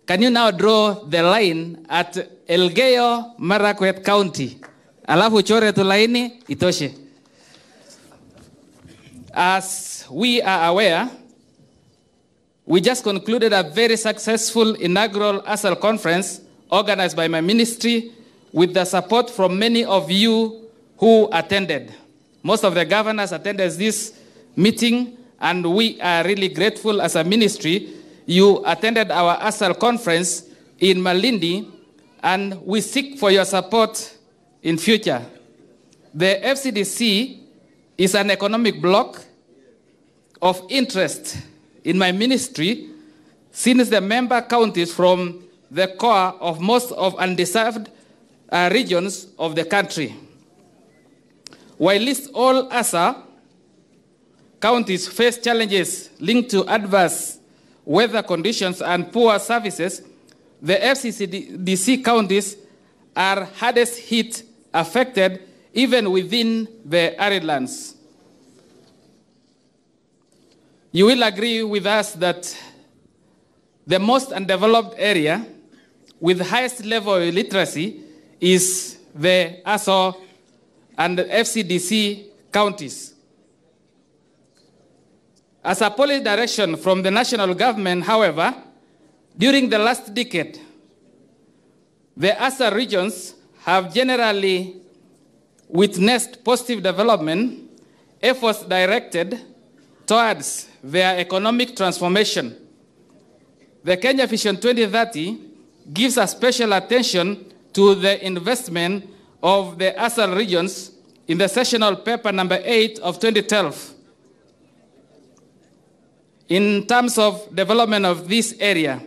can you now draw the line at Elgeyo Marakwet County? Alafu chore tu laini itoshe. As we are aware, we just concluded a very successful inaugural ASAL conference organized by my ministry with the support from many of you who attended. Most of the governors attended this meeting, and we are really grateful as a ministry. You attended our ASAL conference in Malindi, and we seek for your support in future. The FCDC is an economic bloc of interest in my ministry, since the member counties from the core of most of undeserved regions of the country. While all ASA counties face challenges linked to adverse weather conditions and poor services, the FCDC counties are hardest hit, affected even within the arid lands. You will agree with us that the most undeveloped area with the highest level of literacy is the ASO and the FCDC counties. As a policy direction from the national government, however, during the last decade, the ASA regions have generally witnessed positive development, efforts directed towards their economic transformation. The Kenya Vision 2030 gives a special attention to the investment of the ASAL regions in the sessional paper number 8 of 2012. In terms of development of this area,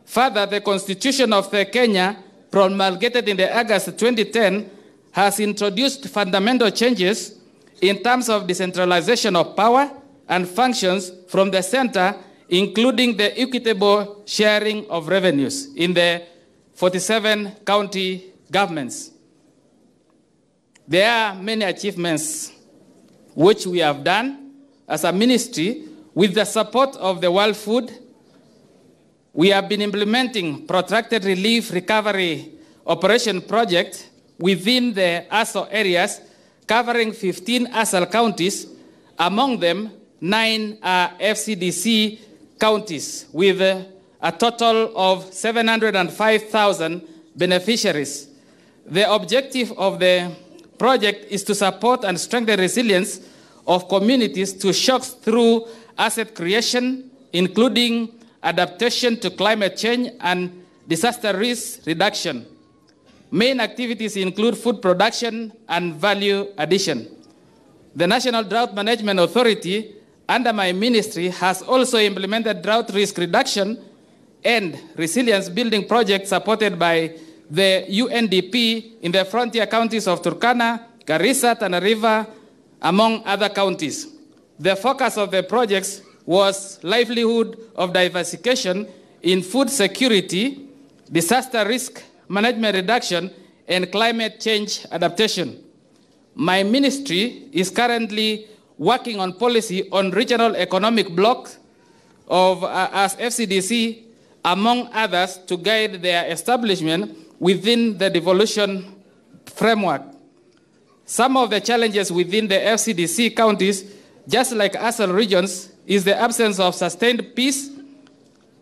further, the Constitution of the Kenya, promulgated in the August 2010, has introduced fundamental changes in terms of decentralization of power and functions from the center, including the equitable sharing of revenues in the 47 county governments. There are many achievements which we have done as a ministry with the support of the World Food. We have been implementing protracted relief recovery operation project within the ASO areas, covering 15 ASAL counties, among them 9 are FCDC counties, with a total of 705,000 beneficiaries. The objective of the project is to support and strengthen resilience of communities to shocks through asset creation, including adaptation to climate change and disaster risk reduction. Main activities include food production and value addition. The National Drought Management Authority, under my ministry, has also implemented drought risk reduction and resilience building projects supported by the UNDP in the frontier counties of Turkana, Garissa, Tana River, among other counties. The focus of the projects was livelihood of diversification in food security, disaster risk management reduction, and climate change adaptation. My ministry is currently working on policy on regional economic blocks of as FCDC, among others, to guide their establishment within the devolution framework. Some of the challenges within the FCDC counties, just like ASAL regions, is the absence of sustained peace.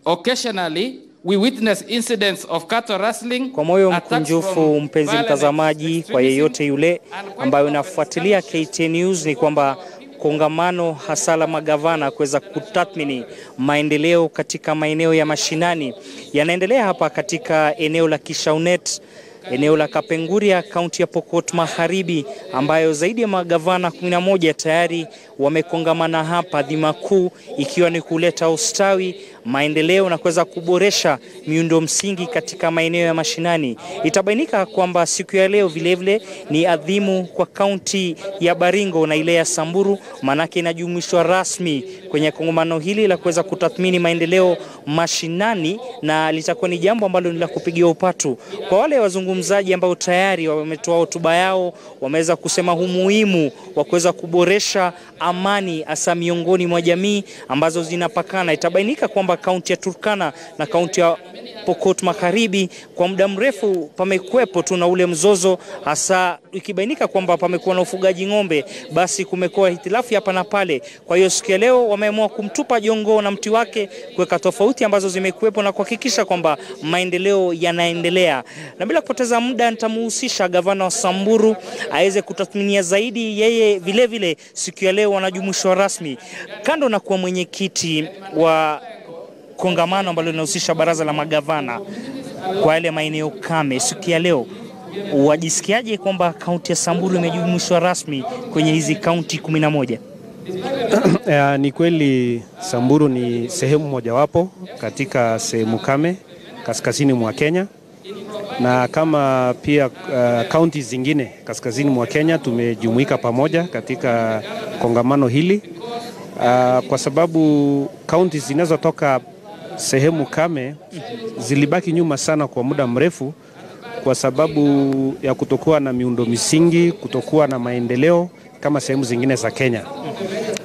Occasionally, we witness incidents of cattle rustling. Kwa moyo mkunjufu, mpenzi mtazamaji, kwa yeyote yule ambayo unafuatilia KTN News, ni kwamba kongamano hasa la magavana kuweza kutathmini maendeleo katika maeneo ya mashinani yanaendelea hapa katika eneo la Kishaunet, eneo la Kapenguria, kaunti ya Pokot Magharibi, ambayo zaidi ya magavana 11 tayari wamekongamana hapa, dhima kuu ikiwa ni kuleta ustawi, maendeleo na kuweza kuboresha miundo msingi katika maeneo ya mashinani. Itabainika kwamba siku ya leo vilevile ni adhimu kwa kaunti ya Baringo na ile ya Samburu, manake inajumuishwa rasmi kwenye kongamano hili la kuweza kutathmini maendeleo mashinani, na litakuwa ni jambo ambalo ni la kupigia upatu. Kwa wale wazungumzaji ambao tayari wametoa hotuba yao, wameweza kusema umuhimu wa kuweza kuboresha amani hasa miongoni mwa jamii ambazo zinapakana. Itabainika kwamba kaunti ya Turkana na kaunti ya Pokot Magharibi kwa muda mrefu pamekuwepo tu na ule mzozo, hasa ikibainika kwamba pamekuwa na ufugaji ng'ombe, basi kumekuwa hitilafu hapa na pale. Kwa hiyo siku ya leo wameamua kumtupa jongo na mti wake, kuweka tofauti ambazo zimekuwepo na kuhakikisha kwamba maendeleo yanaendelea. Na bila kupoteza muda, nitamhusisha gavana wa Samburu aweze kutathminia zaidi. Yeye vile vile siku ya leo wanajumuishwa rasmi, kando na kuwa mwenyekiti wa kongamano ambalo linahusisha baraza la magavana kwa yale maeneo kame. Siku ya leo wajisikiaje kwamba kaunti ya Samburu imejumuishwa rasmi kwenye hizi kaunti 11? Ni kweli Samburu ni sehemu mojawapo katika sehemu kame kaskazini mwa Kenya, na kama pia kaunti zingine kaskazini mwa Kenya tumejumuika pamoja katika kongamano hili, kwa sababu kaunti zinazotoka sehemu kame zilibaki nyuma sana kwa muda mrefu kwa sababu ya kutokuwa na miundo misingi, kutokuwa na maendeleo kama sehemu zingine za Kenya.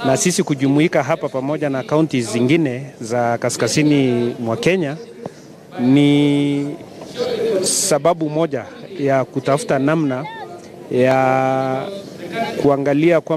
Na sisi kujumuika hapa pamoja na kaunti zingine za kaskazini mwa Kenya ni sababu moja ya kutafuta namna ya kuangalia kwa